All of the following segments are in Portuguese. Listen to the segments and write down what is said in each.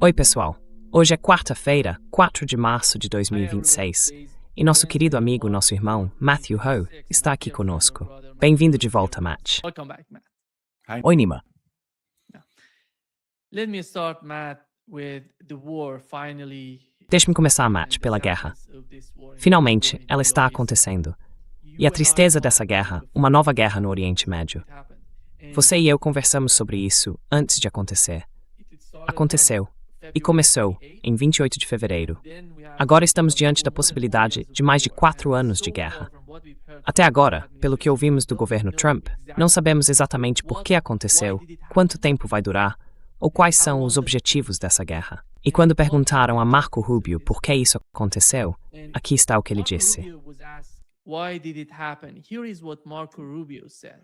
Oi, pessoal. Hoje é quarta-feira, 4 de março de 2026, e nosso querido amigo, nosso irmão, Matthew Ho, está aqui conosco. Bem-vindo de volta, Matt. Welcome back, Matt. Oi, Nima. Let me start, Matt, with the war finally. Deixe-me começar, Matt, pela guerra. Finalmente, ela está acontecendo. E a tristeza dessa guerra, uma nova guerra no Oriente Médio. Você e eu conversamos sobre isso antes de acontecer. Aconteceu. E começou, em 28 de fevereiro. Agora estamos diante da possibilidade de mais de 4 anos de guerra. Até agora, pelo que ouvimos do governo Trump, não sabemos exatamente por que aconteceu, quanto tempo vai durar, ou quais são os objetivos dessa guerra. E quando perguntaram a Marco Rubio por que isso aconteceu, aqui está o que ele disse. Why did it happen? Here is what Marco Rubio said.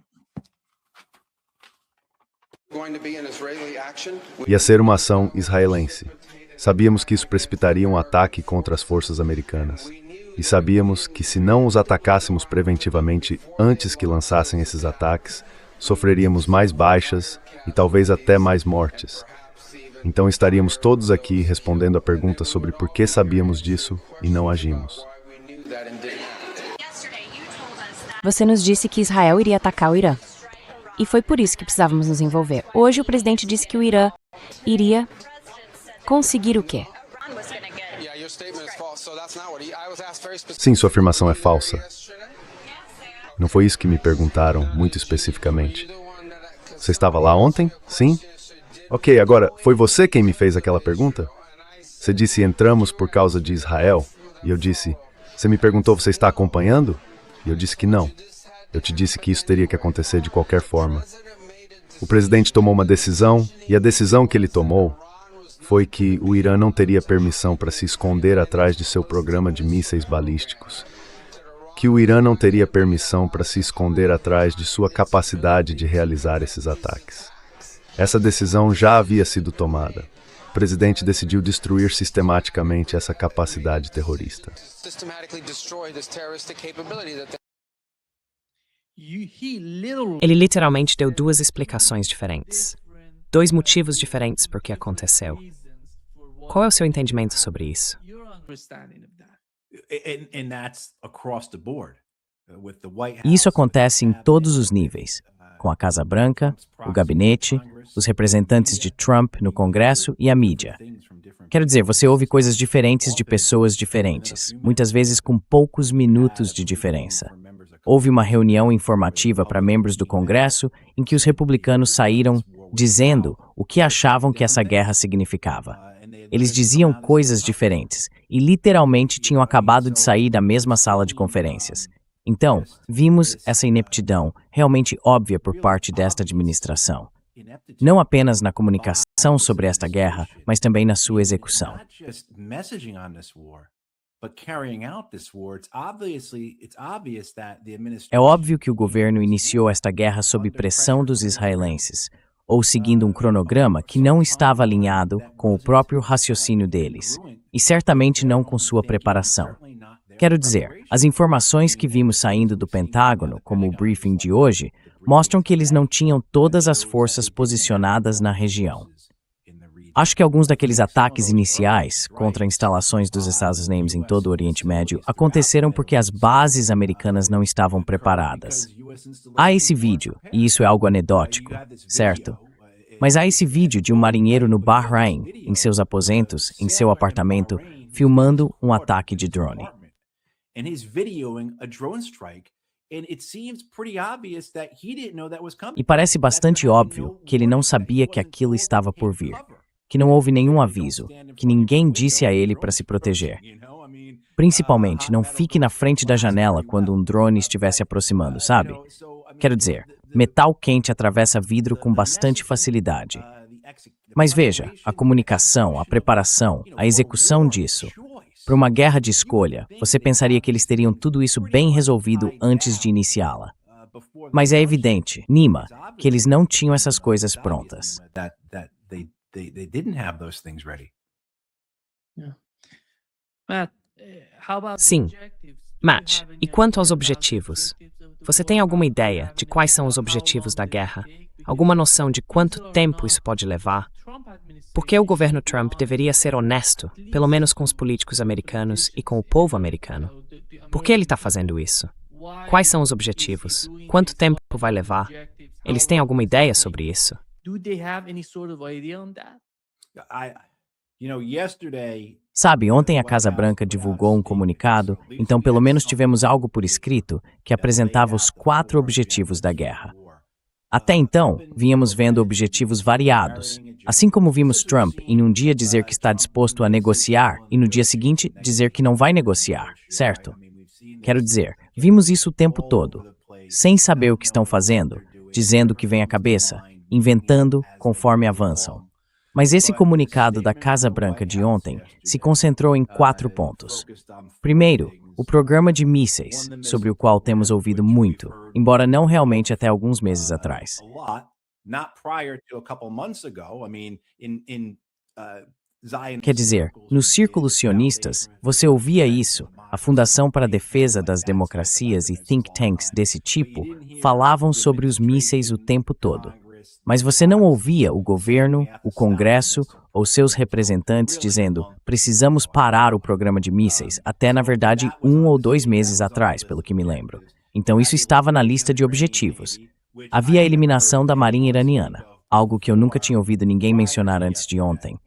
Ia ser uma ação israelense. Sabíamos que isso precipitaria um ataque contra as forças americanas. E sabíamos que se não os atacássemos preventivamente antes que lançassem esses ataques, sofreríamos mais baixas e talvez até mais mortes. Então estaríamos todos aqui respondendo a pergunta sobre por que sabíamos disso e não agimos. Você nos disse que Israel iria atacar o Irã. E foi por isso que precisávamos nos envolver. Hoje o presidente disse que o Irã iria conseguir o quê? Sim, sua afirmação é falsa. Não foi isso que me perguntaram, muito especificamente. Você estava lá ontem? Sim? Ok, agora, foi você quem me fez aquela pergunta? Você disse entramos por causa de Israel? E eu disse, você me perguntou, você está acompanhando? E eu disse que não. Eu te disse que isso teria que acontecer de qualquer forma. O presidente tomou uma decisão, e a decisão que ele tomou foi que o Irã não teria permissão para se esconder atrás de seu programa de mísseis balísticos. Que o Irã não teria permissão para se esconder atrás de sua capacidade de realizar esses ataques. Essa decisão já havia sido tomada. O presidente decidiu destruir sistematicamente essa capacidade terrorista. Ele literalmente deu 2 explicações diferentes. 2 motivos diferentes por que aconteceu. Qual é o seu entendimento sobre isso? E isso acontece em todos os níveis, com a Casa Branca, o gabinete, os representantes de Trump no Congresso e a mídia. Quero dizer, você ouve coisas diferentes de pessoas diferentes, muitas vezes com poucos minutos de diferença. Houve uma reunião informativa para membros do Congresso em que os republicanos saíram dizendo o que achavam que essa guerra significava. Eles diziam coisas diferentes e literalmente tinham acabado de sair da mesma sala de conferências. Então, vimos essa ineptidão realmente óbvia por parte desta administração. Não apenas na comunicação sobre esta guerra, mas também na sua execução. É óbvio que o governo iniciou esta guerra sob pressão dos israelenses, ou seguindo um cronograma que não estava alinhado com o próprio raciocínio deles, e certamente não com sua preparação. Quero dizer, as informações que vimos saindo do Pentágono, como o briefing de hoje, mostram que eles não tinham todas as forças posicionadas na região. Acho que alguns daqueles ataques iniciais contra instalações dos Estados Unidos em todo o Oriente Médio aconteceram porque as bases americanas não estavam preparadas. Há esse vídeo, e isso é algo anedótico, certo? Mas há esse vídeo de um marinheiro no Bahrein, em seus aposentos, em seu apartamento, filmando um ataque de drone. E parece bastante óbvio que ele não sabia que aquilo estava por vir, que não houve nenhum aviso, que ninguém disse a ele para se proteger. Principalmente, não fique na frente da janela quando um drone estiver se aproximando, sabe? Quero dizer, metal quente atravessa vidro com bastante facilidade. Mas veja, a comunicação, a preparação, a execução disso. Para uma guerra de escolha, você pensaria que eles teriam tudo isso bem resolvido antes de iniciá-la. Mas é evidente, Nima, que eles não tinham essas coisas prontas. Sim. Matt, e quanto aos objetivos? Você tem alguma ideia de quais são os objetivos da guerra? alguma noção de quanto tempo isso pode levar? Por que o governo Trump deveria ser honesto, pelo menos com os políticos americanos e com o povo americano? Por que ele está fazendo isso? Quais são os objetivos? Quanto tempo vai levar? Eles têm alguma ideia sobre isso? Sabe, ontem a Casa Branca divulgou um comunicado, então pelo menos tivemos algo por escrito que apresentava os 4 objetivos da guerra. Até então, vínhamos vendo objetivos variados, assim como vimos Trump em um dia dizer que está disposto a negociar e no dia seguinte dizer que não vai negociar, certo? Quero dizer, vimos isso o tempo todo, sem saber o que estão fazendo, dizendo o que vem à cabeça, inventando conforme avançam. Mas esse comunicado da Casa Branca de ontem se concentrou em 4 pontos. Primeiro, o programa de mísseis, sobre o qual temos ouvido muito, embora não realmente até alguns meses atrás. Quer dizer, nos círculos sionistas, você ouvia isso, a Fundação para a Defesa das Democracias e think tanks desse tipo falavam sobre os mísseis o tempo todo. Mas você não ouvia o governo, o Congresso ou seus representantes dizendo precisamos parar o programa de mísseis até, na verdade, 1 ou 2 meses atrás, pelo que me lembro. Então isso estava na lista de objetivos. Havia a eliminação da Marinha iraniana, algo que eu nunca tinha ouvido ninguém mencionar antes de ontem.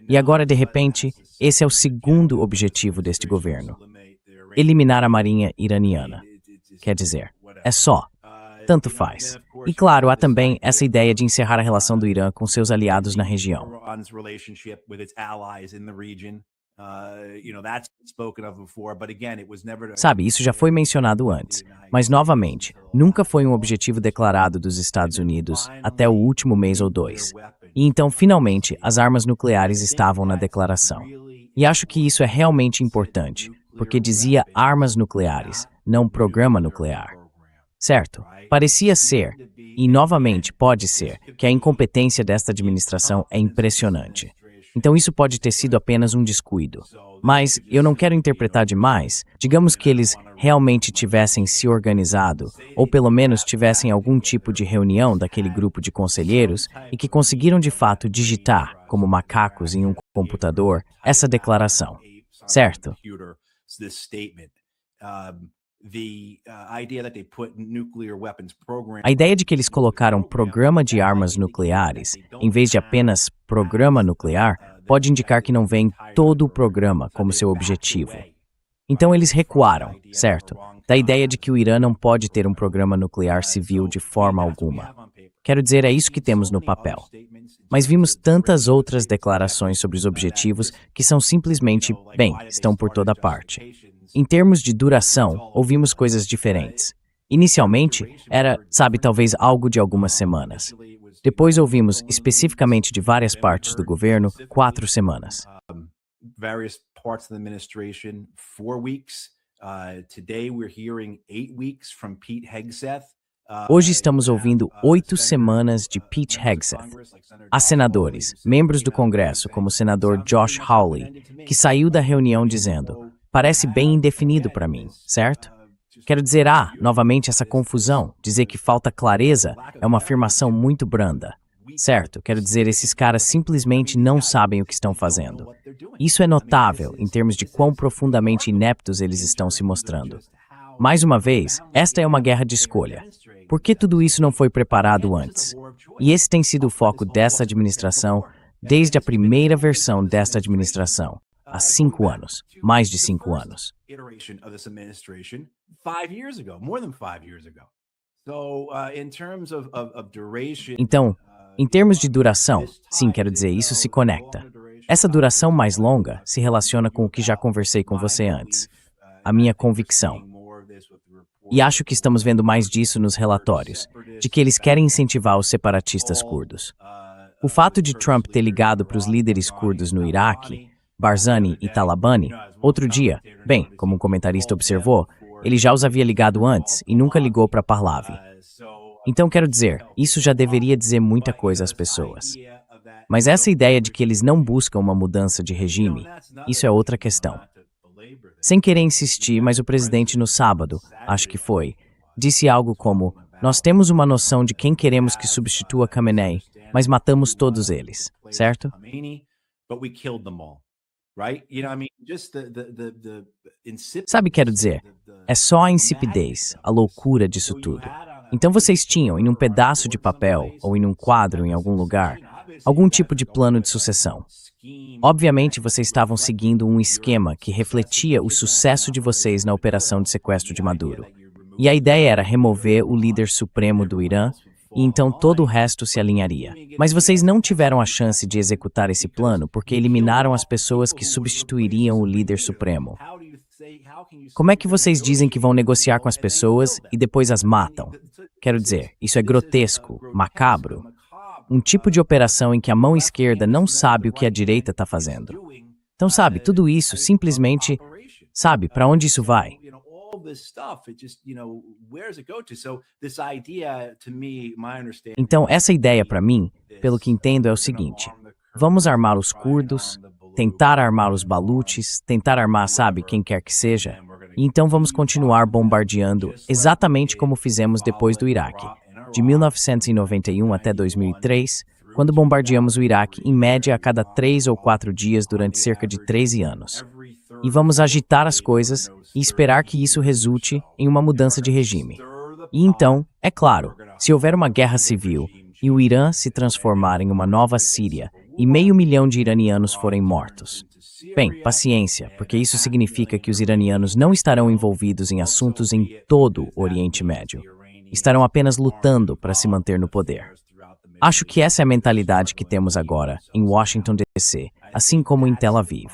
E agora, de repente, esse é o segundo objetivo deste governo. Eliminar a Marinha iraniana. Quer dizer, é só. Tanto faz. E claro, há também essa ideia de encerrar a relação do Irã com seus aliados na região. Sabe, isso já foi mencionado antes, mas novamente, nunca foi um objetivo declarado dos Estados Unidos até o último mês ou 2. E então, finalmente, as armas nucleares estavam na declaração. E acho que isso é realmente importante, porque dizia armas nucleares, não programa nuclear. Certo? Parecia ser, e novamente pode ser, que a incompetência desta administração é impressionante. Então isso pode ter sido apenas um descuido. Mas eu não quero interpretar demais. Digamos que eles realmente tivessem se organizado, ou pelo menos tivessem algum tipo de reunião daquele grupo de conselheiros e que conseguiram de fato digitar, como macacos em um computador, essa declaração. Certo? A ideia de que eles colocaram programa de armas nucleares, em vez de apenas programa nuclear, pode indicar que não vem todo o programa como seu objetivo. Então eles recuaram, certo? Da ideia de que o Irã não pode ter um programa nuclear civil de forma alguma. Quero dizer, é isso que temos no papel. Mas vimos tantas outras declarações sobre os objetivos que são simplesmente, bem, estão por toda parte. Em termos de duração, ouvimos coisas diferentes. Inicialmente, era, talvez algo de algumas semanas. Depois ouvimos, especificamente de várias partes do governo, 4 semanas. Hoje estamos ouvindo 8 semanas de Pete Hegseth. Há senadores, membros do Congresso, como o senador Josh Hawley, que saiu da reunião dizendo: parece bem indefinido para mim, certo? Quero dizer, novamente essa confusão, dizer que falta clareza é uma afirmação muito branda. Certo, quero dizer, esses caras simplesmente não sabem o que estão fazendo. Isso é notável em termos de quão profundamente ineptos eles estão se mostrando. Mais uma vez, esta é uma guerra de escolha. Por que tudo isso não foi preparado antes? E esse tem sido o foco dessa administração desde a primeira versão desta administração, há 5 anos, mais de 5 anos. Então, em termos de duração, sim, quero dizer, isso se conecta. Essa duração mais longa se relaciona com o que já conversei com você antes, a minha convicção. E acho que estamos vendo mais disso nos relatórios, de que eles querem incentivar os separatistas curdos. O fato de Trump ter ligado para os líderes curdos no Iraque, Barzani e Talabani, outro dia, bem, como um comentarista observou, ele já os havia ligado antes e nunca ligou para Pahlavi. Então quero dizer, isso já deveria dizer muita coisa às pessoas. Mas essa ideia de que eles não buscam uma mudança de regime, isso é outra questão. Sem querer insistir, mas o presidente no sábado, acho que foi, disse algo como: Nós temos uma noção de quem queremos que substitua Khamenei, mas matamos todos eles, certo? Sabe, quero dizer, é só a insipidez, a loucura disso tudo. Então vocês tinham, em um pedaço de papel ou em um quadro em algum lugar, algum tipo de plano de sucessão. Obviamente vocês estavam seguindo um esquema que refletia o sucesso de vocês na operação de sequestro de Maduro. E a ideia era remover o líder supremo do Irã, e então todo o resto se alinharia. Mas vocês não tiveram a chance de executar esse plano porque eliminaram as pessoas que substituiriam o líder supremo. Como é que vocês dizem que vão negociar com as pessoas e depois as matam? Quero dizer, isso é grotesco, macabro. Um tipo de operação em que a mão esquerda não sabe o que a direita está fazendo. Então, sabe, tudo isso simplesmente, sabe, para onde isso vai? Então, essa ideia para mim, pelo que entendo, é o seguinte: vamos armar os curdos, tentar armar os balutes, tentar armar, sabe, quem quer que seja, e então vamos continuar bombardeando exatamente como fizemos depois do Iraque, de 1991 até 2003, quando bombardeamos o Iraque em média a cada 3 ou 4 dias durante cerca de 13 anos. E vamos agitar as coisas e esperar que isso resulte em uma mudança de regime. E então, é claro, se houver uma guerra civil e o Irã se transformar em uma nova Síria e 500 mil de iranianos forem mortos. Bem, paciência, porque isso significa que os iranianos não estarão envolvidos em assuntos em todo o Oriente Médio. Estarão apenas lutando para se manter no poder. Acho que essa é a mentalidade que temos agora em Washington, D.C., assim como em Tel Aviv.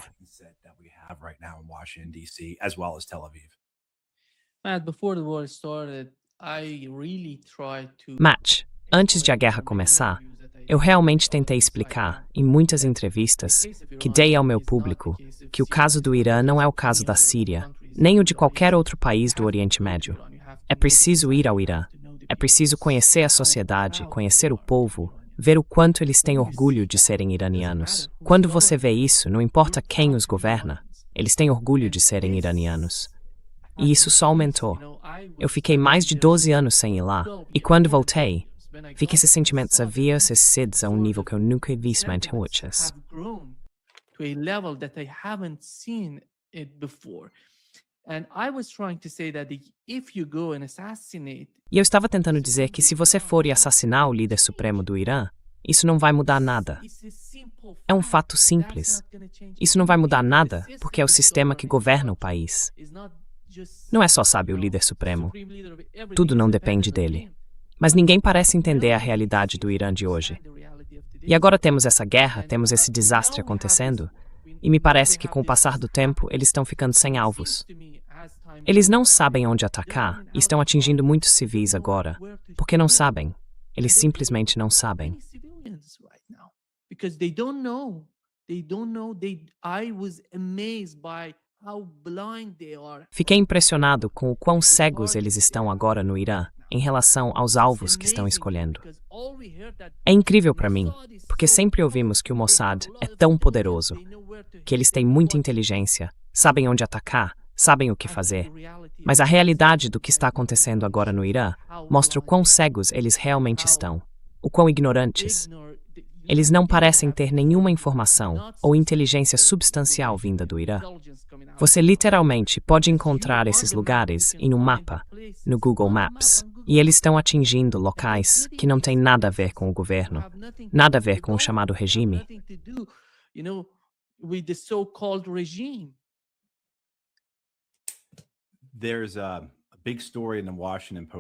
Matt, antes de a guerra começar, eu realmente tentei explicar, em muitas entrevistas, que dei ao meu público, que o caso do Irã não é o caso da Síria, nem o de qualquer outro país do Oriente Médio. É preciso ir ao Irã. É preciso conhecer a sociedade, conhecer o povo, ver o quanto eles têm orgulho de serem iranianos. Quando você vê isso, não importa quem os governa, eles têm orgulho de serem iranianos. E isso só aumentou. Eu fiquei mais de 12 anos sem ir lá, e quando voltei, vi que esses sentimentos haviam acrescido a um nível que eu nunca vi antes. E eu estava tentando dizer que se você for e assassinar o líder supremo do Irã, isso não vai mudar nada. É um fato simples. Isso não vai mudar nada porque é o sistema que governa o país. Não é só, sabe, o líder supremo. Tudo não depende dele. Mas ninguém parece entender a realidade do Irã de hoje. E agora temos essa guerra, temos esse desastre acontecendo, e me parece que com o passar do tempo eles estão ficando sem alvos. Eles não sabem onde atacar e estão atingindo muitos civis agora, porque não sabem. Eles simplesmente não sabem. Fiquei impressionado com o quão cegos eles estão agora no Irã em relação aos alvos que estão escolhendo. É incrível para mim, porque sempre ouvimos que o Mossad é tão poderoso, que eles têm muita inteligência, sabem onde atacar, sabem o que fazer. Mas a realidade do que está acontecendo agora no Irã mostra o quão cegos eles realmente estão, o quão ignorantes. Eles não parecem ter nenhuma informação ou inteligência substancial vinda do Irã. Você literalmente pode encontrar esses lugares em um mapa, no Google Maps, e eles estão atingindo locais que não têm nada a ver com o governo, nada a ver com o chamado regime.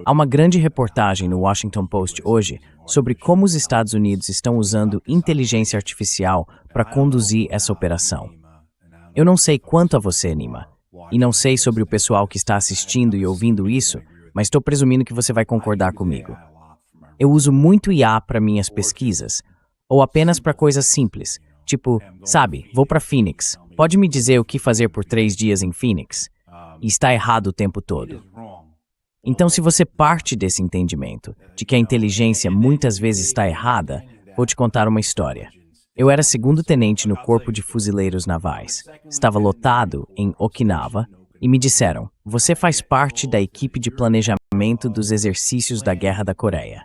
Há uma grande reportagem no Washington Post hoje sobre como os Estados Unidos estão usando inteligência artificial para conduzir essa operação. Eu não sei quanto a você, Nima, e não sei sobre o pessoal que está assistindo e ouvindo isso, mas estou presumindo que você vai concordar comigo. Eu uso muito IA para minhas pesquisas, ou apenas para coisas simples, tipo, sabe, vou para Phoenix, pode me dizer o que fazer por 3 dias em Phoenix? E está errado o tempo todo. Então, se você parte desse entendimento, de que a inteligência muitas vezes está errada, vou te contar uma história. Eu era segundo-tenente no Corpo de Fuzileiros Navais. Estava lotado em Okinawa e me disseram: você faz parte da equipe de planejamento dos exercícios da Guerra da Coreia.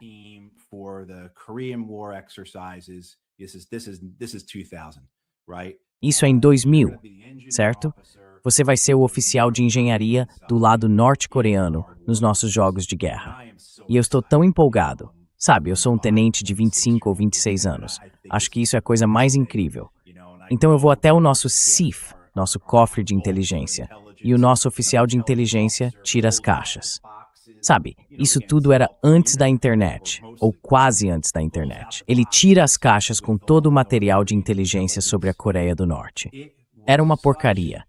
Isso é em 2000, certo? Você vai ser o oficial de engenharia do lado norte-coreano nos nossos jogos de guerra. E eu estou tão empolgado. Sabe, eu sou um tenente de 25 ou 26 anos. Acho que isso é a coisa mais incrível. Então eu vou até o nosso CIF, nosso cofre de inteligência, e o nosso oficial de inteligência tira as caixas. Sabe, isso tudo era antes da internet, ou quase antes da internet. Ele tira as caixas com todo o material de inteligência sobre a Coreia do Norte. Era uma porcaria.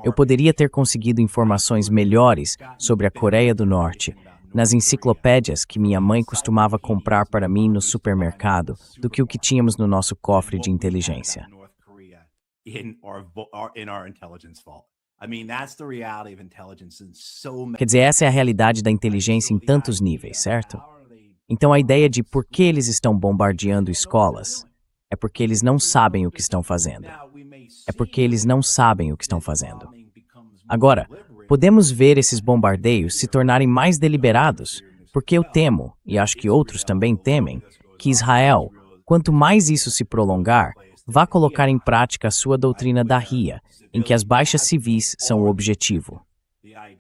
Eu poderia ter conseguido informações melhores sobre a Coreia do Norte nas enciclopédias que minha mãe costumava comprar para mim no supermercado do que o que tínhamos no nosso cofre de inteligência. Quer dizer, essa é a realidade da inteligência em tantos níveis, certo? Então a ideia de por que eles estão bombardeando escolas é porque eles não sabem o que estão fazendo. É porque eles não sabem o que estão fazendo. Agora, podemos ver esses bombardeios se tornarem mais deliberados, porque eu temo, e acho que outros também temem, que Israel, quanto mais isso se prolongar, vá colocar em prática a sua doutrina da RIA, em que as baixas civis são o objetivo.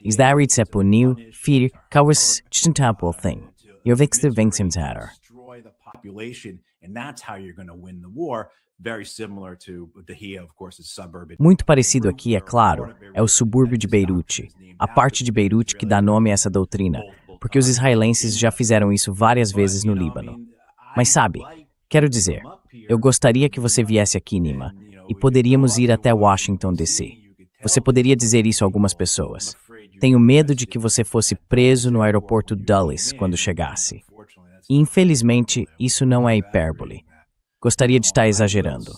Isdaritsepunil, fir, kawas chintapul thing. Yovixte vengsimtater. Muito parecido aqui, é claro, é o subúrbio de Beirute, a parte de Beirute que dá nome a essa doutrina, porque os israelenses já fizeram isso várias vezes no Líbano. Mas sabe, quero dizer, eu gostaria que você viesse aqui, Nima, e poderíamos ir até Washington, D.C. Você poderia dizer isso a algumas pessoas. Tenho medo de que você fosse preso no aeroporto Dulles quando chegasse. E, infelizmente, isso não é hipérbole. Gostaria de estar exagerando.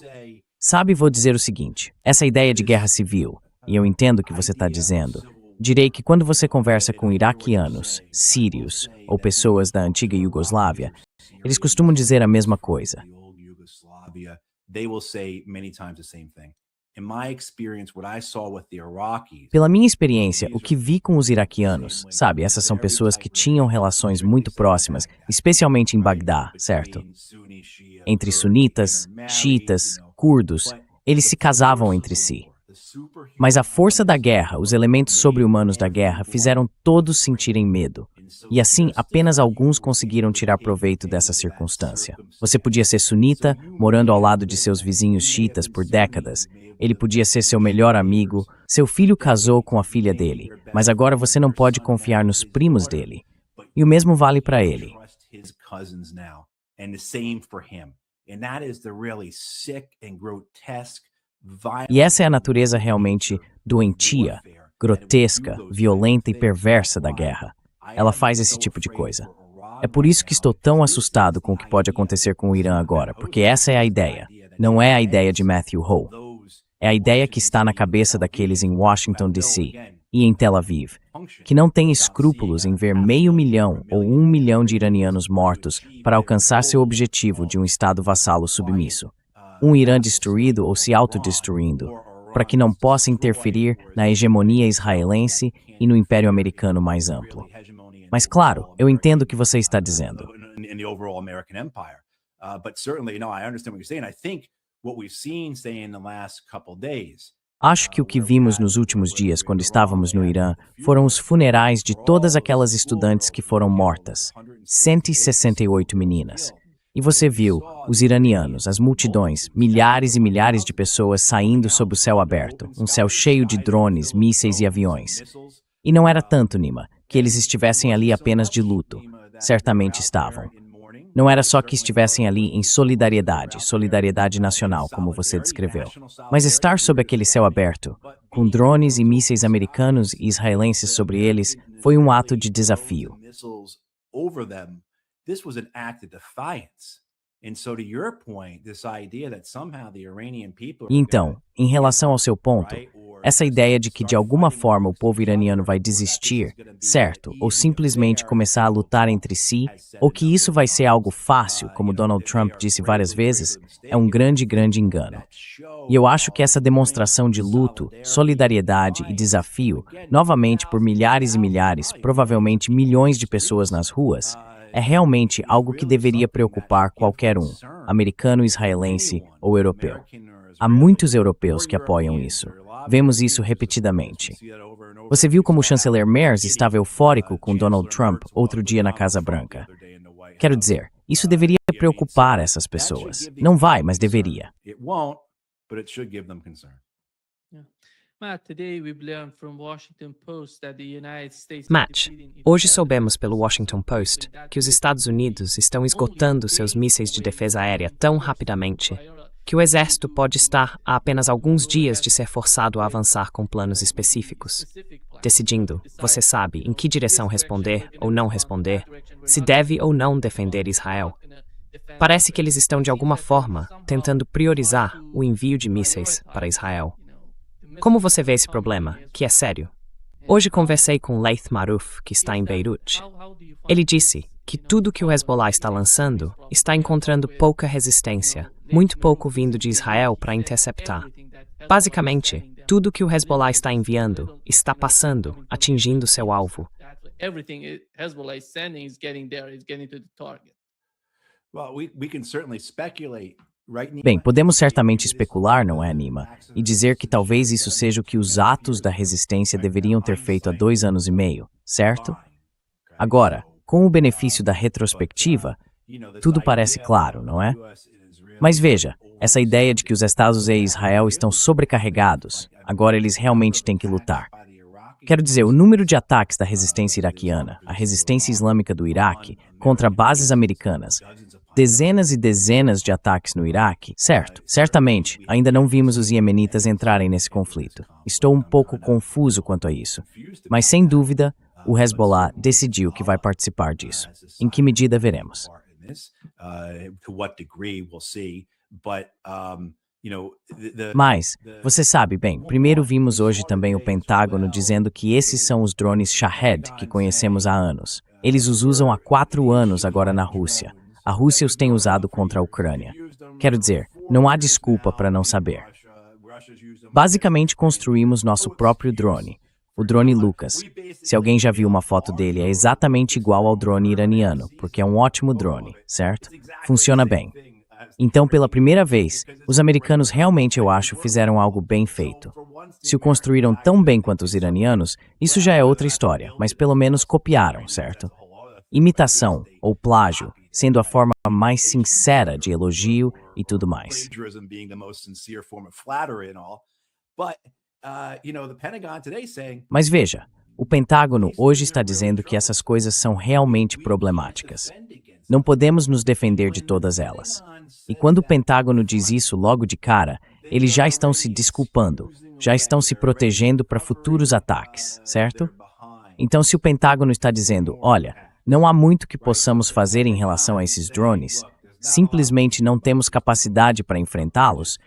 Sabe, vou dizer o seguinte, essa ideia de guerra civil, e eu entendo o que você está dizendo, direi que quando você conversa com iraquianos, sírios ou pessoas da antiga Iugoslávia, eles costumam dizer a mesma coisa. Pela minha experiência, o que vi com os iraquianos, sabe, essas são pessoas que tinham relações muito próximas, especialmente em Bagdá, certo? Entre sunitas, xiitas, curdos, eles se casavam entre si. Mas a força da guerra, os elementos sobre-humanos da guerra, fizeram todos sentirem medo. E assim, apenas alguns conseguiram tirar proveito dessa circunstância. Você podia ser sunita, morando ao lado de seus vizinhos xiitas por décadas. Ele podia ser seu melhor amigo. Seu filho casou com a filha dele, mas agora você não pode confiar nos primos dele. E o mesmo vale para ele. E essa é a natureza realmente doentia, grotesca, violenta e perversa da guerra. Ela faz esse tipo de coisa. É por isso que estou tão assustado com o que pode acontecer com o Irã agora, porque essa é a ideia. Não é a ideia de Matthew Ho. É a ideia que está na cabeça daqueles em Washington, D.C. e em Tel Aviv, que não têm escrúpulos em ver 500 mil ou 1 milhão de iranianos mortos para alcançar seu objetivo de um Estado vassalo submisso. Um Irã destruído ou se autodestruindo, para que não possa interferir na hegemonia israelense e no Império Americano mais amplo. Mas claro, eu entendo o que você está dizendo. Acho que o que vimos nos últimos dias, quando estávamos no Irã, foram os funerais de todas aquelas estudantes que foram mortas, 168 meninas. E você viu os iranianos, as multidões, milhares e milhares de pessoas saindo sob o céu aberto, um céu cheio de drones, mísseis e aviões. E não era tanto, Nima, que eles estivessem ali apenas de luto. Certamente estavam. Não era só que estivessem ali em solidariedade nacional, como você descreveu. Mas estar sob aquele céu aberto, com drones e mísseis americanos e israelenses sobre eles, foi um ato de desafio. E então, em relação ao seu ponto, Essa ideia de que de alguma forma o povo iraniano vai desistir, certo? Ou simplesmente começar a lutar entre si, ou que isso vai ser algo fácil, como Donald Trump disse várias vezes, é um grande, grande engano. E eu acho que essa demonstração de luto, solidariedade e desafio, novamente por milhares e milhares, provavelmente milhões de pessoas nas ruas, é realmente algo que deveria preocupar qualquer um, americano, israelense ou europeu. Há muitos europeus que apoiam isso. Vemos isso repetidamente. Você viu como o chanceler Merz estava eufórico com Donald Trump outro dia na Casa Branca. Quero dizer, isso deveria preocupar essas pessoas. Não vai, mas deveria. Matt, hoje soubemos pelo Washington Post que os Estados Unidos estão esgotando seus mísseis de defesa aérea tão rapidamente que o exército pode estar a apenas alguns dias de ser forçado a avançar com planos específicos, decidindo, você sabe, em que direção responder ou não responder, se deve ou não defender Israel. Parece que eles estão de alguma forma tentando priorizar o envio de mísseis para Israel. Como você vê esse problema, que é sério? Hoje conversei com Laith Marouf, que está em Beirute. Ele disse que tudo que o Hezbollah está lançando está encontrando pouca resistência, muito pouco vindo de Israel para interceptar. Basicamente, tudo que o Hezbollah está enviando está passando, atingindo seu alvo. Bem, podemos certamente especular, não é, Nima? E dizer que talvez isso seja o que os atos da resistência deveriam ter feito há 2 anos e meio, certo? Agora, com o benefício da retrospectiva, tudo parece claro, não é? Mas veja, essa ideia de que os Estados Unidos e Israel estão sobrecarregados, agora eles realmente têm que lutar. Quero dizer, o número de ataques da resistência iraquiana, a resistência islâmica do Iraque, contra bases americanas, dezenas e dezenas de ataques no Iraque, certo? Certamente, ainda não vimos os iemenitas entrarem nesse conflito. Estou um pouco confuso quanto a isso. Mas, sem dúvida, o Hezbollah decidiu que vai participar disso. Em que medida veremos? Mas, você sabe bem, primeiro vimos hoje também o Pentágono dizendo que esses são os drones Shahed que conhecemos há anos. Eles os usam há 4 anos agora na Rússia. A Rússia os tem usado contra a Ucrânia. Quero dizer, não há desculpa para não saber. Basicamente, construímos nosso próprio drone, o drone Lucas. Se alguém já viu uma foto dele, é exatamente igual ao drone iraniano, porque é um ótimo drone, certo? Funciona bem. Então, pela primeira vez, os americanos realmente, eu acho, fizeram algo bem feito. Se o construíram tão bem quanto os iranianos, isso já é outra história, mas pelo menos copiaram, certo? Imitação, ou plágio, sendo a forma mais sincera de elogio e tudo mais. Mas veja, o Pentágono hoje está dizendo que essas coisas são realmente problemáticas. Não podemos nos defender de todas elas. E quando o Pentágono diz isso logo de cara, eles já estão se desculpando, já estão se protegendo para futuros ataques, certo? Então, se o Pentágono está dizendo, olha, não há muito que possamos fazer em relação a esses drones, simplesmente não temos capacidade para enfrentá-los,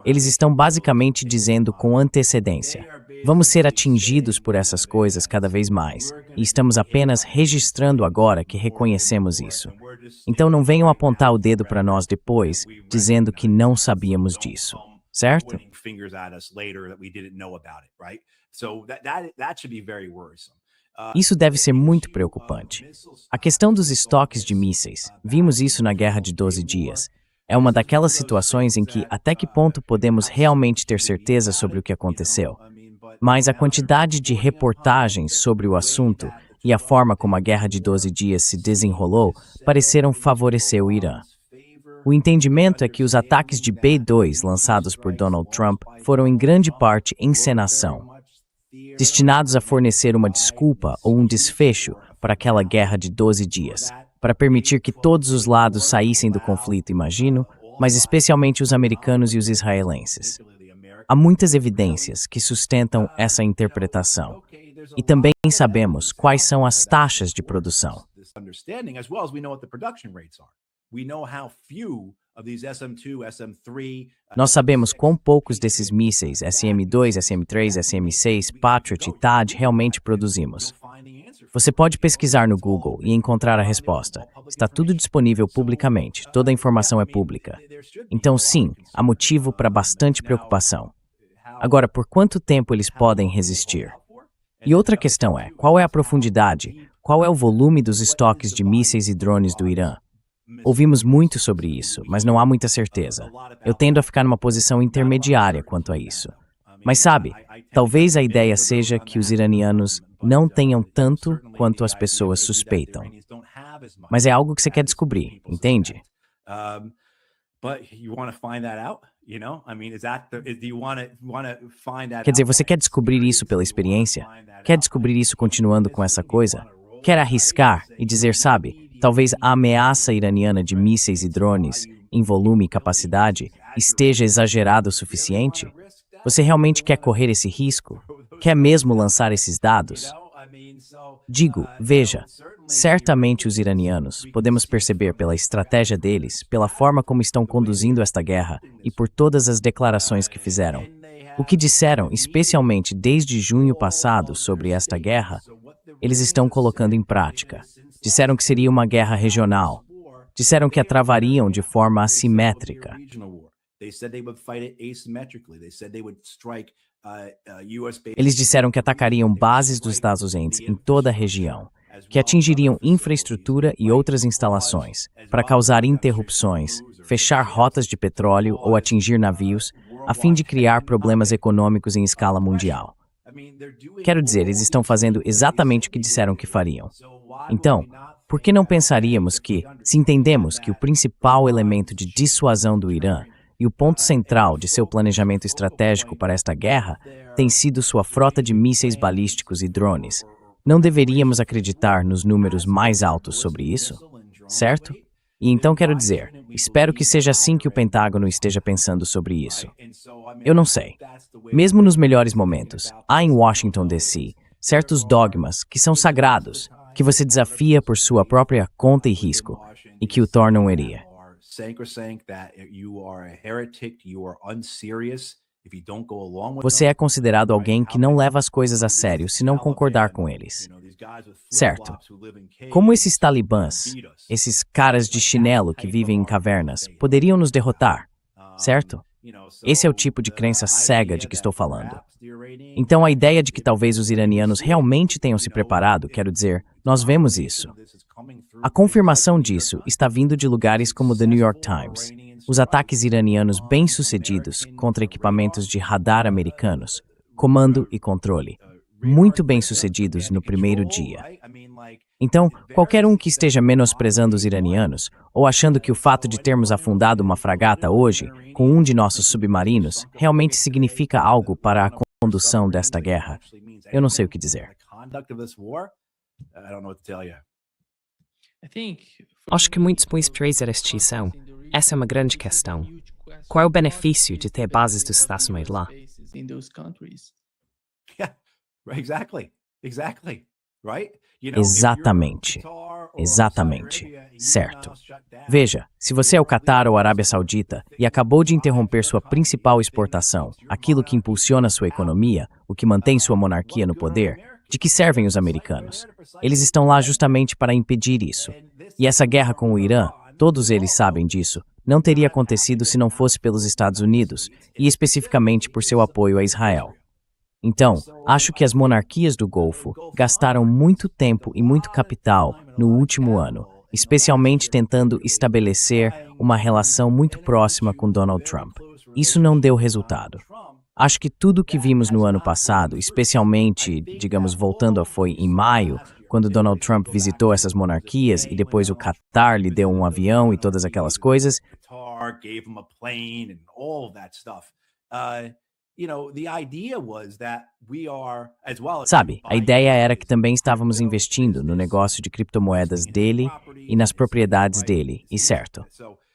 eles estão basicamente dizendo com antecedência, vamos ser atingidos por essas coisas cada vez mais, e estamos apenas registrando agora que reconhecemos isso. Então não venham apontar o dedo para nós depois, dizendo que não sabíamos disso, certo? Isso deve ser muito preocupante. A questão dos estoques de mísseis, vimos isso na Guerra de 12 Dias, é uma daquelas situações em que até que ponto podemos realmente ter certeza sobre o que aconteceu. Mas a quantidade de reportagens sobre o assunto e a forma como a Guerra de 12 Dias se desenrolou pareceram favorecer o Irã. O entendimento é que os ataques de B-2 lançados por Donald Trump foram em grande parte encenação, destinados a fornecer uma desculpa ou um desfecho para aquela Guerra de 12 Dias, para permitir que todos os lados saíssem do conflito, imagino, mas especialmente os americanos e os israelenses. Há muitas evidências que sustentam essa interpretação. E também sabemos quais são as taxas de produção. Nós sabemos quão poucos desses mísseis SM-2, SM-3, SM-6, Patriot e THAAD realmente produzimos. Você pode pesquisar no Google e encontrar a resposta. Está tudo disponível publicamente, toda a informação é pública. Então, sim, há motivo para bastante preocupação. Agora, por quanto tempo eles podem resistir? E outra questão é, qual é a profundidade, qual é o volume dos estoques de mísseis e drones do Irã? Ouvimos muito sobre isso, mas não há muita certeza. Eu tendo a ficar numa posição intermediária quanto a isso. Mas sabe, talvez a ideia seja que os iranianos não tenham tanto quanto as pessoas suspeitam. Mas é algo que você quer descobrir, entende? Quer dizer, você quer descobrir isso pela experiência? Quer descobrir isso continuando com essa coisa? Quer arriscar e dizer, sabe, talvez a ameaça iraniana de mísseis e drones, em volume e capacidade, esteja exagerada o suficiente? Você realmente quer correr esse risco? Quer mesmo lançar esses dados? Digo, veja, certamente os iranianos, podemos perceber pela estratégia deles, pela forma como estão conduzindo esta guerra e por todas as declarações que fizeram. O que disseram, especialmente desde junho passado, sobre esta guerra, eles estão colocando em prática. Disseram que seria uma guerra regional. Disseram que a travariam de forma assimétrica. Eles disseram que atacariam bases dos Estados Unidos em toda a região, que atingiriam infraestrutura e outras instalações, para causar interrupções, fechar rotas de petróleo ou atingir navios, a fim de criar problemas econômicos em escala mundial. Quero dizer, eles estão fazendo exatamente o que disseram que fariam. Então, por que não pensaríamos que, se entendemos que o principal elemento de dissuasão do Irã e o ponto central de seu planejamento estratégico para esta guerra tem sido sua frota de mísseis balísticos e drones, não deveríamos acreditar nos números mais altos sobre isso? Certo? E então quero dizer, espero que seja assim que o Pentágono esteja pensando sobre isso. Eu não sei. Mesmo nos melhores momentos, há em Washington, D.C., certos dogmas que são sagrados, que você desafia por sua própria conta e risco, e que o tornam heresia. Você é considerado alguém que não leva as coisas a sério se não concordar com eles. Certo. Como esses talibãs, esses caras de chinelo que vivem em cavernas, poderiam nos derrotar, certo? Esse é o tipo de crença cega de que estou falando. Então a ideia de que talvez os iranianos realmente tenham se preparado, quero dizer, nós vemos isso. A confirmação disso está vindo de lugares como The New York Times. Os ataques iranianos bem-sucedidos contra equipamentos de radar americanos, comando e controle, muito bem-sucedidos no primeiro dia. Então, qualquer um que esteja menosprezando os iranianos, ou achando que o fato de termos afundado uma fragata hoje, com um de nossos submarinos, realmente significa algo para a condução desta guerra, eu não sei o que dizer. Acho que muitos põem trazer esta discussão. Essa é uma grande questão. Qual é o benefício de ter bases dos Estados Unidos lá? Exatamente. Exatamente. Certo. Veja, se você é o Catar ou a Arábia Saudita e acabou de interromper sua principal exportação, aquilo que impulsiona sua economia, o que mantém sua monarquia no poder, de que servem os americanos? Eles estão lá justamente para impedir isso. E essa guerra com o Irã, todos eles sabem disso, não teria acontecido se não fosse pelos Estados Unidos, e especificamente por seu apoio a Israel. Então, acho que as monarquias do Golfo gastaram muito tempo e muito capital no último ano, especialmente tentando estabelecer uma relação muito próxima com Donald Trump. Isso não deu resultado. Acho que tudo o que vimos no ano passado, especialmente, digamos, voltando a foi em maio, quando Donald Trump visitou essas monarquias e depois o Qatar lhe deu um avião e todas aquelas coisas. Sabe, a ideia era que também estávamos investindo no negócio de criptomoedas dele e nas propriedades dele, e certo.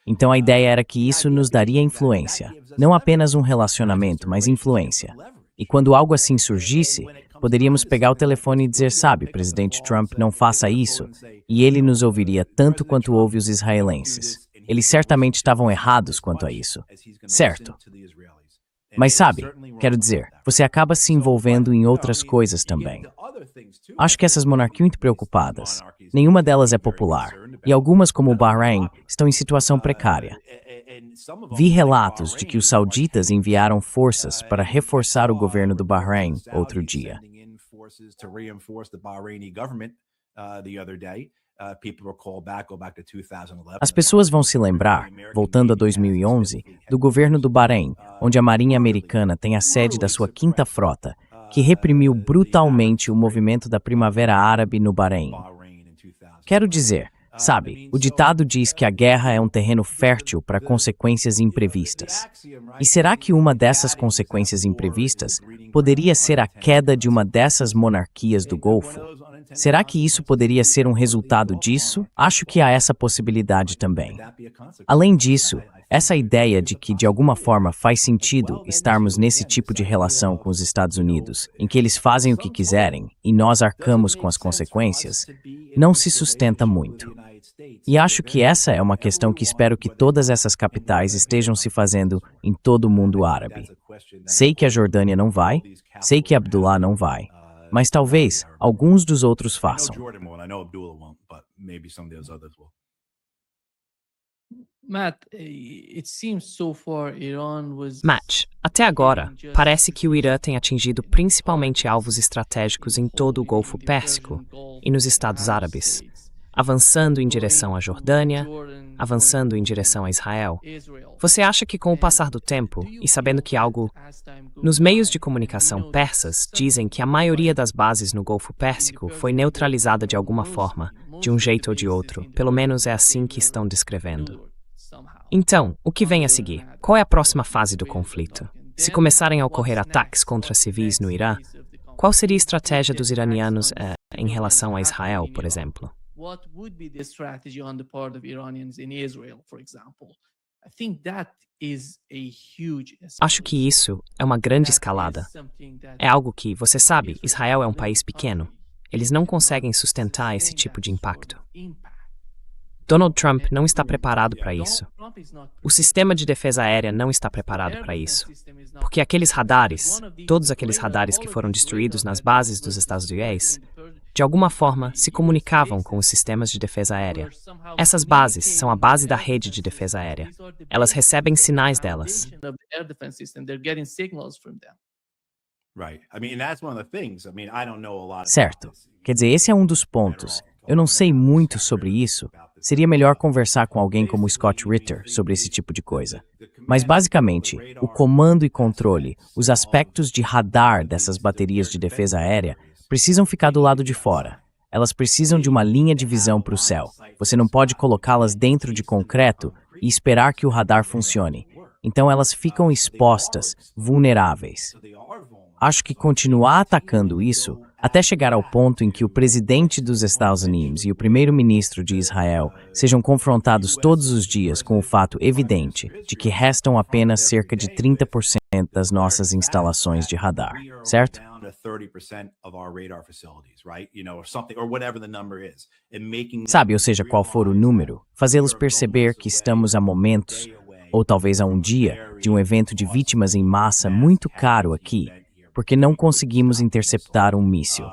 Então a ideia era que isso nos daria influência, não apenas um relacionamento, mas influência. E quando algo assim surgisse, poderíamos pegar o telefone e dizer, sabe, presidente Trump, não faça isso, e ele nos ouviria tanto quanto ouve os israelenses. eles certamente estavam errados quanto a isso. Certo. Mas sabe, quero dizer, você acaba se envolvendo em outras coisas também. Acho que essas monarquias muito preocupadas. Nenhuma delas é popular. E algumas, como o Bahrein, estão em situação precária. Vi relatos de que os sauditas enviaram forças para reforçar o governo do Bahrein outro dia. As pessoas vão se lembrar, voltando a 2011, do governo do Bahrein, onde a Marinha Americana tem a sede da sua 5ª Frota, que reprimiu brutalmente o movimento da Primavera Árabe no Bahrein. Quero dizer, sabe, o ditado diz que a guerra é um terreno fértil para consequências imprevistas. E será que uma dessas consequências imprevistas poderia ser a queda de uma dessas monarquias do Golfo? Será que isso poderia ser um resultado disso? Acho que há essa possibilidade também. Além disso, essa ideia de que, de alguma forma, faz sentido estarmos nesse tipo de relação com os Estados Unidos, em que eles fazem o que quiserem e nós arcamos com as consequências, não se sustenta muito. E acho que essa é uma questão que espero que todas essas capitais estejam se fazendo em todo o mundo árabe. Sei que a Jordânia não vai, sei que Abdullah não vai, mas talvez alguns dos outros façam. Matt, até agora, parece que o Irã tem atingido principalmente alvos estratégicos em todo o Golfo Pérsico e nos Estados Árabes, avançando em direção à Jordânia, avançando em direção a Israel. Você acha que com o passar do tempo, e sabendo que algo nos meios de comunicação persas dizem que a maioria das bases no Golfo Pérsico foi neutralizada de alguma forma, de um jeito ou de outro, pelo menos é assim que estão descrevendo. Então, o que vem a seguir? Qual é a próxima fase do conflito? Se começarem a ocorrer ataques contra civis no Irã, qual seria a estratégia dos iranianos em relação a Israel, por exemplo? What would be the strategy on the part of Iranians in Israel, for example? I think that is a huge. Acho que isso é uma grande escalada. É algo que, você sabe, Israel é um país pequeno. Eles não conseguem sustentar esse tipo de impacto. Donald Trump não está preparado para isso. O sistema de defesa aérea não está preparado para isso. Porque aqueles radares, todos aqueles radares que foram destruídos nas bases dos Estados Unidos, de alguma forma se comunicavam com os sistemas de defesa aérea. Essas bases são a base da rede de defesa aérea. Elas recebem sinais delas. Certo. Quer dizer, esse é um dos pontos. Eu não sei muito sobre isso. Seria melhor conversar com alguém como Scott Ritter sobre esse tipo de coisa. Mas, basicamente, o comando e controle, os aspectos de radar dessas baterias de defesa aérea, precisam ficar do lado de fora. Elas precisam de uma linha de visão para o céu. Você não pode colocá-las dentro de concreto e esperar que o radar funcione. Então elas ficam expostas, vulneráveis. Acho que continuar atacando isso, até chegar ao ponto em que o presidente dos Estados Unidos e o primeiro-ministro de Israel sejam confrontados todos os dias com o fato evidente de que restam apenas cerca de 30% das nossas instalações de radar, certo? Sabe, ou seja, qual for o número, fazê-los perceber que estamos a momentos, ou talvez a um dia, de um evento de vítimas em massa muito caro aqui, porque não conseguimos interceptar um míssil.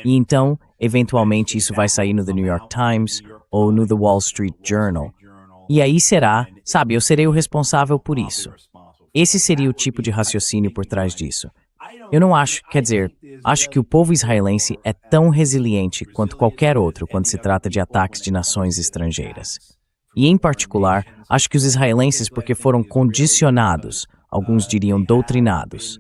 E então, eventualmente isso vai sair no The New York Times ou no The Wall Street Journal. E aí será, sabe, eu serei o responsável por isso. Esse seria o tipo de raciocínio por trás disso. Eu não acho, quer dizer, acho que o povo israelense é tão resiliente quanto qualquer outro quando se trata de ataques de nações estrangeiras. E, em particular, acho que os israelenses, porque foram condicionados, alguns diriam doutrinados.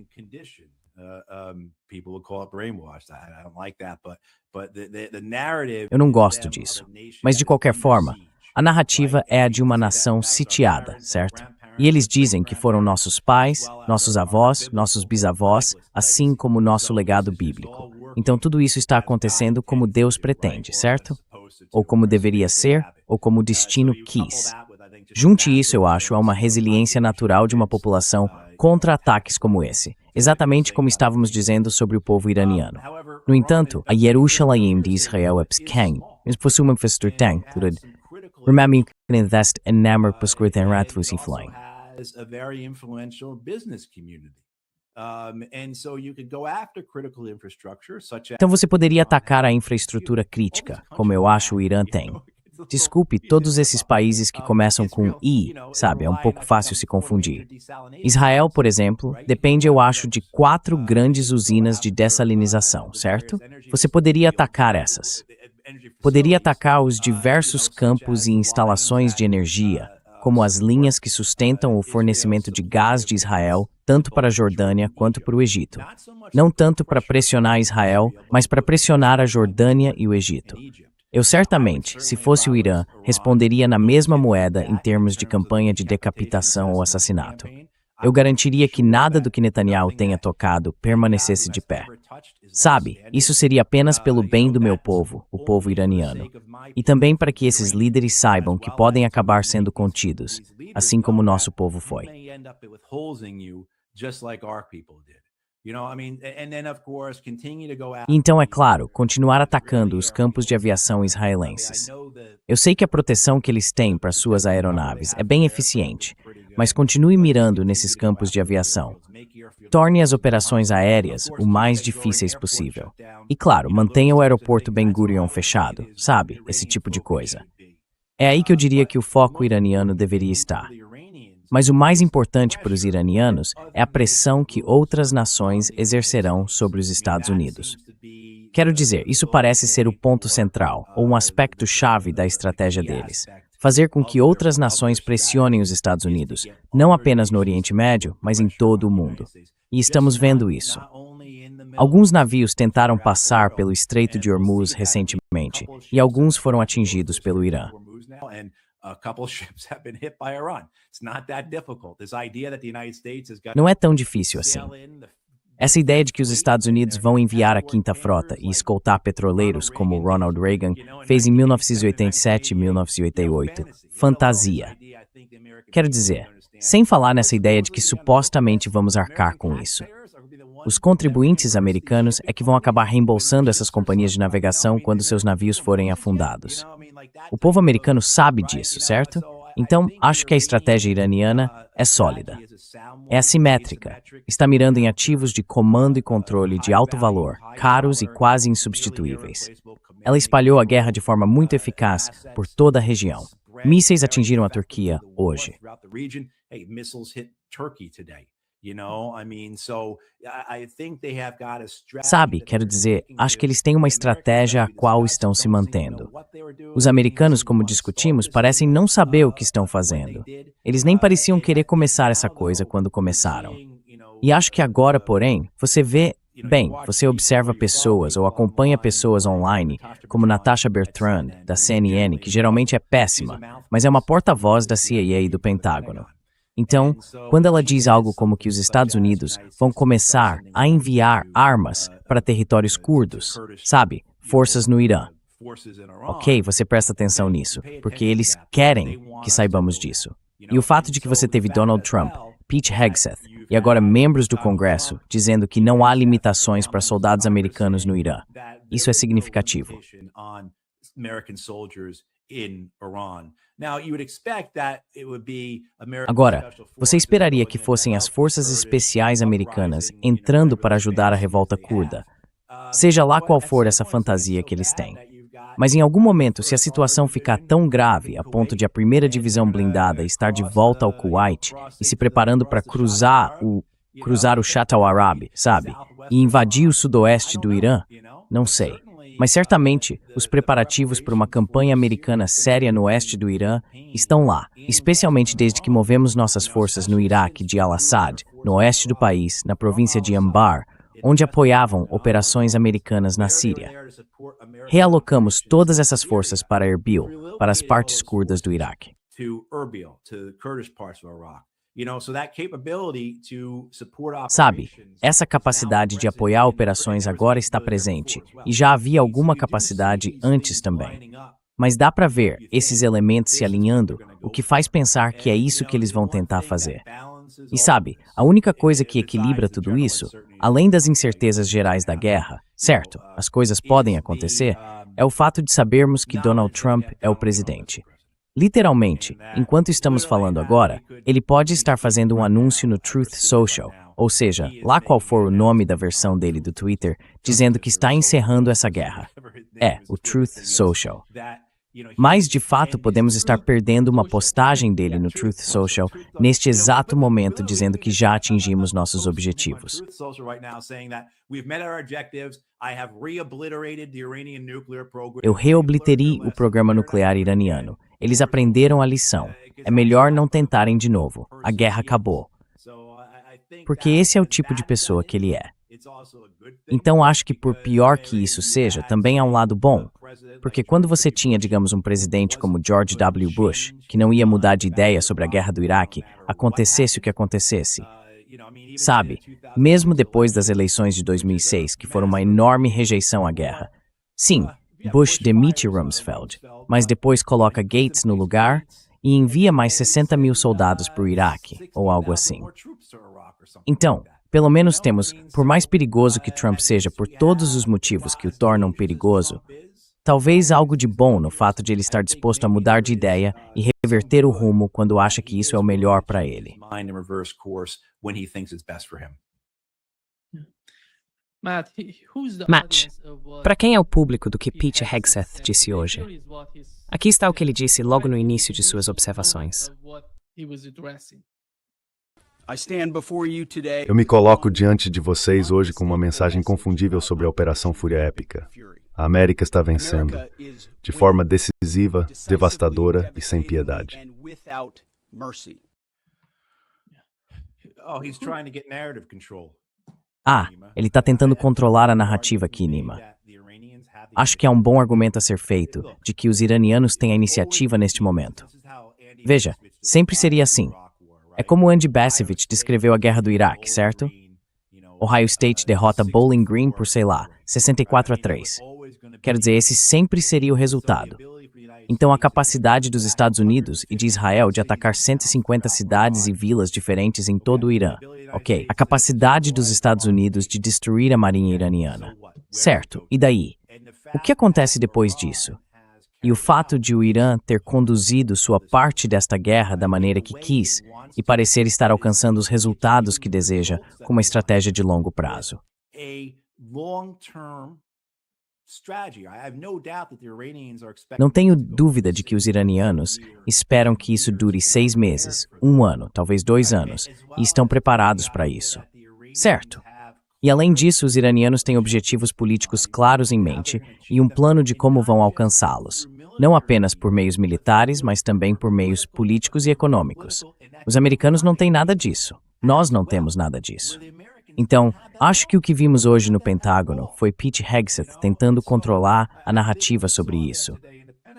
Eu não gosto disso. Mas, de qualquer forma, a narrativa é a de uma nação sitiada, certo? E eles dizem que foram nossos pais, nossos avós, nossos bisavós, assim como o nosso legado bíblico. Então tudo isso está acontecendo como Deus pretende, certo? Ou como deveria ser, ou como o destino quis. Junte isso, eu acho, a uma resiliência natural de uma população contra ataques como esse, exatamente como estávamos dizendo sobre o povo iraniano. No entanto, a Jerusalém de Israel é pequena, mas possui uma infraestrutura Remember que invest em namor puskurten ratfusi flying. Has a very influential business community. And so you could go after critical infrastructure such as Então você poderia atacar a infraestrutura crítica, como eu acho o Irã tem. Desculpe, todos esses países que começam com I, sabe, é um pouco fácil se confundir. Israel, por exemplo, depende, eu acho, de 4 grandes usinas de dessalinização, certo? Você poderia atacar essas. Poderia atacar os diversos campos e instalações de energia, como as linhas que sustentam o fornecimento de gás de Israel, tanto para a Jordânia quanto para o Egito. Não tanto para pressionar Israel, mas para pressionar a Jordânia e o Egito. Eu certamente, se fosse o Irã, responderia na mesma moeda em termos de campanha de decapitação ou assassinato. Eu garantiria que nada do que Netanyahu tenha tocado permanecesse de pé. Sabe, isso seria apenas pelo bem do meu povo, o povo iraniano. E também para que esses líderes saibam que podem acabar sendo contidos, assim como nosso povo foi. Então, é claro, continuar atacando os campos de aviação israelenses. Eu sei que a proteção que eles têm para suas aeronaves é bem eficiente, mas continue mirando nesses campos de aviação. Torne as operações aéreas o mais difíceis possível. E claro, mantenha o aeroporto Ben Gurion fechado, sabe? Esse tipo de coisa. É aí que eu diria que o foco iraniano deveria estar. Mas o mais importante para os iranianos é a pressão que outras nações exercerão sobre os Estados Unidos. Quero dizer, isso parece ser o ponto central, ou um aspecto-chave da estratégia deles. Fazer com que outras nações pressionem os Estados Unidos, não apenas no Oriente Médio, mas em todo o mundo. E estamos vendo isso. Alguns navios tentaram passar pelo Estreito de Hormuz recentemente, e alguns foram atingidos pelo Irã. Não é tão difícil assim. Essa ideia de que os Estados Unidos vão enviar a Quinta Frota e escoltar petroleiros, como Ronald Reagan fez em 1987 e 1988, fantasia. Quero dizer, sem falar nessa ideia de que supostamente vamos arcar com isso. Os contribuintes americanos é que vão acabar reembolsando essas companhias de navegação quando seus navios forem afundados. O povo americano sabe disso, certo? Então, acho que a estratégia iraniana é sólida. É assimétrica. Está mirando em ativos de comando e controle de alto valor, caros e quase insubstituíveis. Ela espalhou a guerra de forma muito eficaz por toda a região. Mísseis atingiram a Turquia hoje. Sabe, quero dizer, acho que eles têm uma estratégia a qual estão se mantendo. Os americanos, como discutimos, parecem não saber o que estão fazendo. Eles nem pareciam querer começar essa coisa quando começaram. E acho que agora, porém, você vê, bem, você observa pessoas ou acompanha pessoas online, como Natasha Bertrand, da CNN, que geralmente é péssima, mas é uma porta-voz da CIA e do Pentágono. Então, quando ela diz algo como que os Estados Unidos vão começar a enviar armas para territórios curdos, sabe, forças no Irã. Ok, você presta atenção nisso, porque eles querem que saibamos disso. E o fato de que você teve Donald Trump, Pete Hegseth e agora membros do Congresso dizendo que não há limitações para soldados americanos no Irã, isso é significativo. Agora, você esperaria que fossem as forças especiais americanas entrando para ajudar a revolta curda, seja lá qual for essa fantasia que eles têm. Mas em algum momento, se a situação ficar tão grave a ponto de a primeira divisão blindada estar de volta ao Kuwait e se preparando para cruzar o Shatt al-Arab, sabe, e invadir o sudoeste do Irã, não sei. Mas certamente, os preparativos para uma campanha americana séria no oeste do Irã estão lá, especialmente desde que movemos nossas forças no Iraque de Al-Assad, no oeste do país, na província de Anbar, onde apoiavam operações americanas na Síria. Realocamos todas essas forças para Erbil, para as partes curdas do Iraque. Sabe, essa capacidade de apoiar operações agora está presente, e já havia alguma capacidade antes também. Mas dá para ver esses elementos se alinhando, o que faz pensar que é isso que eles vão tentar fazer. E sabe, a única coisa que equilibra tudo isso, além das incertezas gerais da guerra, certo, as coisas podem acontecer, é o fato de sabermos que Donald Trump é o presidente. Literalmente, enquanto estamos falando agora, ele pode estar fazendo um anúncio no Truth Social, ou seja, lá qual for o nome da versão dele do Twitter, dizendo que está encerrando essa guerra. O Truth Social. Mas, de fato, podemos estar perdendo uma postagem dele no Truth Social neste exato momento, dizendo que já atingimos nossos objetivos. Eu reobliterei o programa nuclear iraniano. Eles aprenderam a lição. É melhor não tentarem de novo. A guerra acabou. Porque esse é o tipo de pessoa que ele é. Então acho que por pior que isso seja, também há um lado bom. Porque quando você tinha, digamos, um presidente como George W. Bush, que não ia mudar de ideia sobre a guerra do Iraque, acontecesse o que acontecesse. Sabe, mesmo depois das eleições de 2006, que foram uma enorme rejeição à guerra. Sim, Bush demite Rumsfeld, mas depois coloca Gates no lugar e envia mais 60 mil soldados para o Iraque, ou algo assim. Então, pelo menos temos, por mais perigoso que Trump seja por todos os motivos que o tornam perigoso, talvez algo de bom no fato de ele estar disposto a mudar de ideia e reverter o rumo quando acha que isso é o melhor para ele. Matt, para quem é o público do que Pete Hegseth disse hoje? Aqui está o que ele disse logo no início de suas observações. Eu me coloco diante de vocês hoje com uma mensagem inconfundível sobre a Operação Fúria Épica. A América está vencendo, de forma decisiva, devastadora e sem piedade. Ele está tentando controlar a narrativa aqui, Nima. Acho que há um bom argumento a ser feito de que os iranianos têm a iniciativa neste momento. Veja, sempre seria assim. É como Andy Basevich descreveu a guerra do Iraque, certo? Ohio State derrota Bowling Green por, 64-3. Quero dizer, esse sempre seria o resultado. Então, a capacidade dos Estados Unidos e de Israel de atacar 150 cidades e vilas diferentes em todo o Irã. Ok, a capacidade dos Estados Unidos de destruir a marinha iraniana. Certo, e daí? O que acontece depois disso? E o fato de o Irã ter conduzido sua parte desta guerra da maneira que quis e parecer estar alcançando os resultados que deseja com uma estratégia de longo prazo. Não tenho dúvida de que os iranianos esperam que isso dure 6 meses, 1 ano, talvez 2 anos, e estão preparados para isso. Certo. E além disso, os iranianos têm objetivos políticos claros em mente e um plano de como vão alcançá-los. Não apenas por meios militares, mas também por meios políticos e econômicos. Os americanos não têm nada disso. Nós não temos nada disso. Então, acho que o que vimos hoje no Pentágono foi Pete Hegseth tentando controlar a narrativa sobre isso.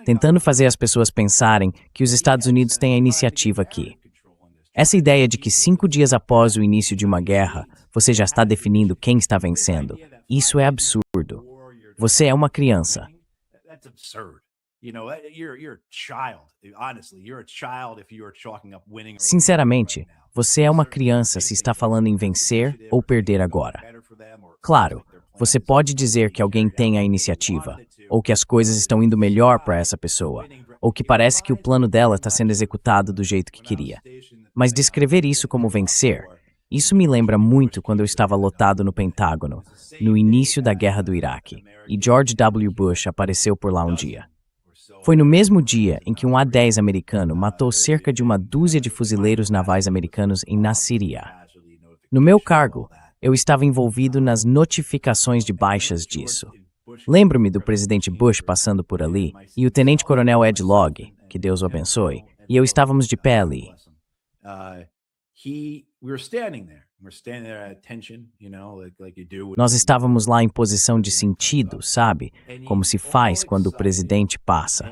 Tentando fazer as pessoas pensarem que os Estados Unidos têm a iniciativa aqui. Essa ideia de que 5 dias após o início de uma guerra, você já está definindo quem está vencendo, isso é absurdo. Você é uma criança. Sinceramente, você é uma criança se está falando em vencer ou perder agora. Claro, você pode dizer que alguém tem a iniciativa, ou que as coisas estão indo melhor para essa pessoa, ou que parece que o plano dela está sendo executado do jeito que queria. Mas descrever isso como vencer, isso me lembra muito quando eu estava lotado no Pentágono, no início da guerra do Iraque, e George W. Bush apareceu por lá um dia. Foi no mesmo dia em que um A-10 americano matou cerca de uma dúzia de fuzileiros navais americanos em Nasiriyah. No meu cargo, eu estava envolvido nas notificações de baixas disso. Lembro-me do presidente Bush passando por ali e o tenente-coronel Ed Logg, que Deus o abençoe, e eu estávamos de pé ali. Nós estávamos lá em posição de sentido, sabe? Como se faz quando o presidente passa.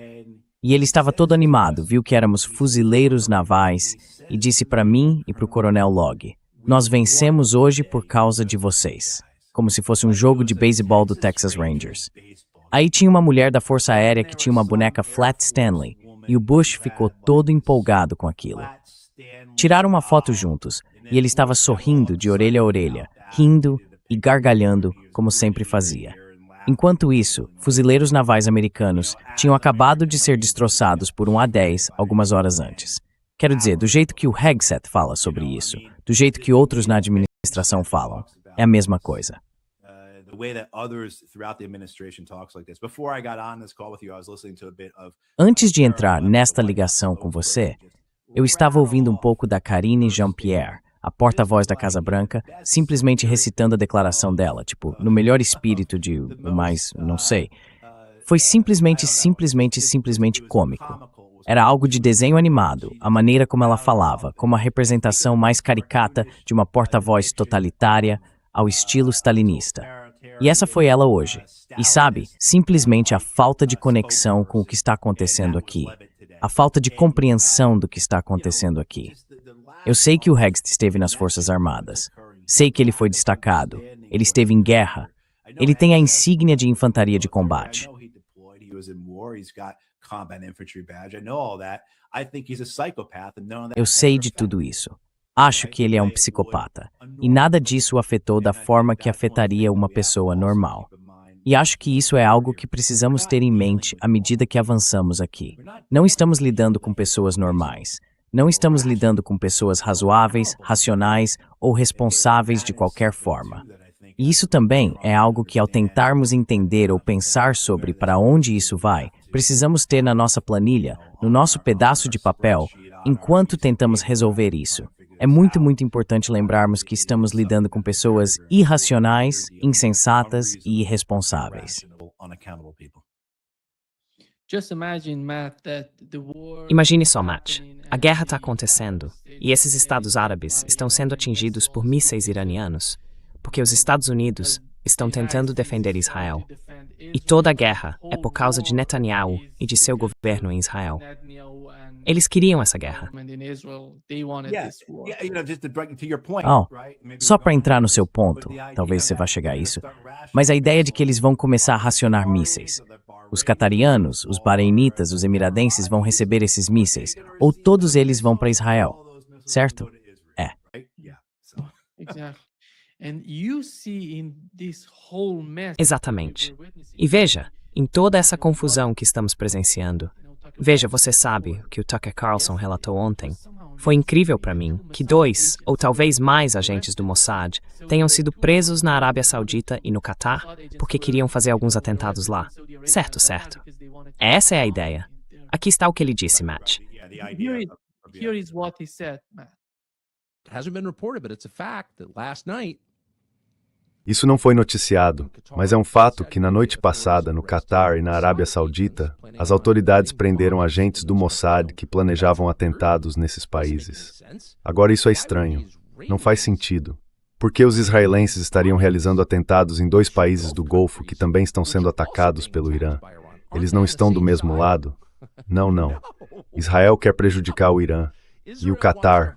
E ele estava todo animado, viu que éramos fuzileiros navais e disse para mim e para o coronel Logg: "Nós vencemos hoje por causa de vocês." Como se fosse um jogo de beisebol do Texas Rangers. Aí tinha uma mulher da Força Aérea que tinha uma boneca Flat Stanley e o Bush ficou todo empolgado com aquilo. Tiraram uma foto juntos e ele estava sorrindo de orelha a orelha, rindo e gargalhando como sempre fazia. Enquanto isso, fuzileiros navais americanos tinham acabado de ser destroçados por um A-10 algumas horas antes. Quero dizer, do jeito que o Hegseth fala sobre isso, do jeito que outros na administração falam, é a mesma coisa. Antes de entrar nesta ligação com você, eu estava ouvindo um pouco da Karine Jean-Pierre, a porta-voz da Casa Branca, simplesmente recitando a declaração dela, tipo, no melhor espírito de, mas, não sei. Foi simplesmente cômico. Era algo de desenho animado, a maneira como ela falava, como a representação mais caricata de uma porta-voz totalitária ao estilo stalinista. E essa foi ela hoje. E sabe, simplesmente a falta de conexão com o que está acontecendo aqui. A falta de compreensão do que está acontecendo aqui. Eu sei que o Hegseth esteve nas Forças Armadas. Sei que ele foi destacado. Ele esteve em guerra. Ele tem a insígnia de infantaria de combate. Eu sei de tudo isso. Acho que ele é um psicopata. E nada disso o afetou da forma que afetaria uma pessoa normal. E acho que isso é algo que precisamos ter em mente à medida que avançamos aqui. Não estamos lidando com pessoas normais. Não estamos lidando com pessoas razoáveis, racionais ou responsáveis de qualquer forma. E isso também é algo que, ao tentarmos entender ou pensar sobre para onde isso vai, precisamos ter na nossa planilha, no nosso pedaço de papel, enquanto tentamos resolver isso. É muito importante lembrarmos que estamos lidando com pessoas irracionais, insensatas e irresponsáveis. Imagine só, Matt. A guerra está acontecendo e esses Estados Árabes estão sendo atingidos por mísseis iranianos porque os Estados Unidos estão tentando defender Israel. E toda a guerra é por causa de Netanyahu e de seu governo em Israel. Eles queriam essa guerra. Só para entrar no seu ponto, talvez você vá chegar a isso, mas a ideia de que eles vão começar a racionar mísseis. Os catarianos, os bahreinitas, os emiradenses vão receber esses mísseis, ou todos eles vão para Israel, certo? É. Exatamente. E veja, em toda essa confusão que estamos presenciando, veja, você sabe o que o Tucker Carlson relatou ontem. Foi incrível para mim que 2 ou talvez mais agentes do Mossad tenham sido presos na Arábia Saudita e no Catar porque queriam fazer alguns atentados lá. Certo. Essa é a ideia. Aqui está o que ele disse, Matt. Here is what he said, Matt. It hasn't been reported, but it's a fact that last night Isso não foi noticiado, mas é um fato que na noite passada, no Catar e na Arábia Saudita, as autoridades prenderam agentes do Mossad que planejavam atentados nesses países. Agora isso é estranho. Não faz sentido. Por que os israelenses estariam realizando atentados em 2 países do Golfo que também estão sendo atacados pelo Irã? Eles não estão do mesmo lado? Não. Israel quer prejudicar o Irã. E o Catar,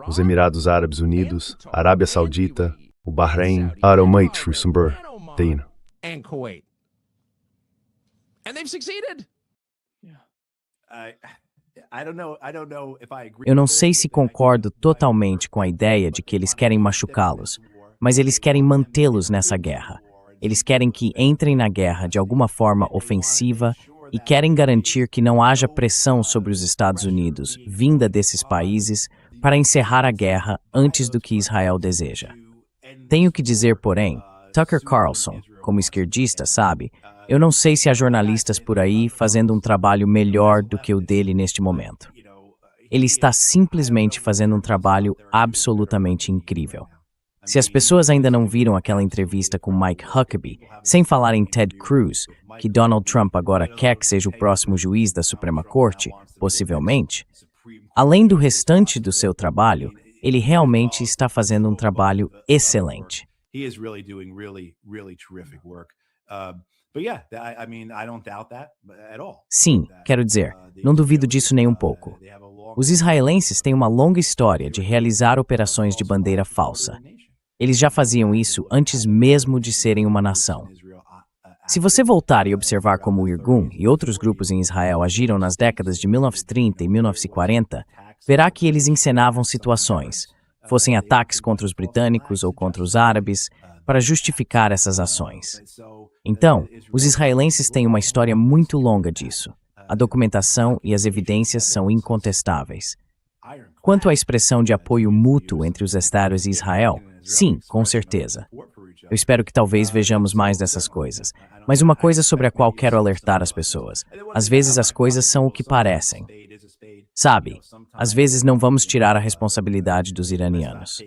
os Emirados Árabes Unidos, a Arábia Saudita, o Bahrein, and Kuwait. And they've succeeded. Eu não sei se concordo totalmente com a ideia de que eles querem machucá-los, mas eles querem mantê-los nessa guerra. Eles querem que entrem na guerra de alguma forma ofensiva e querem garantir que não haja pressão sobre os Estados Unidos, vinda desses países, para encerrar a guerra antes do que Israel deseja. Tenho que dizer, porém, Tucker Carlson, como esquerdista, sabe, eu não sei se há jornalistas por aí fazendo um trabalho melhor do que o dele neste momento. Ele está simplesmente fazendo um trabalho absolutamente incrível. Se as pessoas ainda não viram aquela entrevista com Mike Huckabee, sem falar em Ted Cruz, que Donald Trump agora quer que seja o próximo juiz da Suprema Corte, possivelmente, além do restante do seu trabalho, ele realmente está fazendo um trabalho excelente. Sim, quero dizer, não duvido disso nem um pouco. Os israelenses têm uma longa história de realizar operações de bandeira falsa. Eles já faziam isso antes mesmo de serem uma nação. Se você voltar e observar como o Irgun e outros grupos em Israel agiram nas décadas de 1930 e 1940, verá que eles encenavam situações, fossem ataques contra os britânicos ou contra os árabes, para justificar essas ações. Então, os israelenses têm uma história muito longa disso. A documentação e as evidências são incontestáveis. Quanto à expressão de apoio mútuo entre os Estados e Israel, sim, com certeza. Eu espero que talvez vejamos mais dessas coisas. Mas uma coisa sobre a qual quero alertar as pessoas. Às vezes as coisas são o que parecem. Sabe, às vezes não vamos tirar a responsabilidade dos iranianos.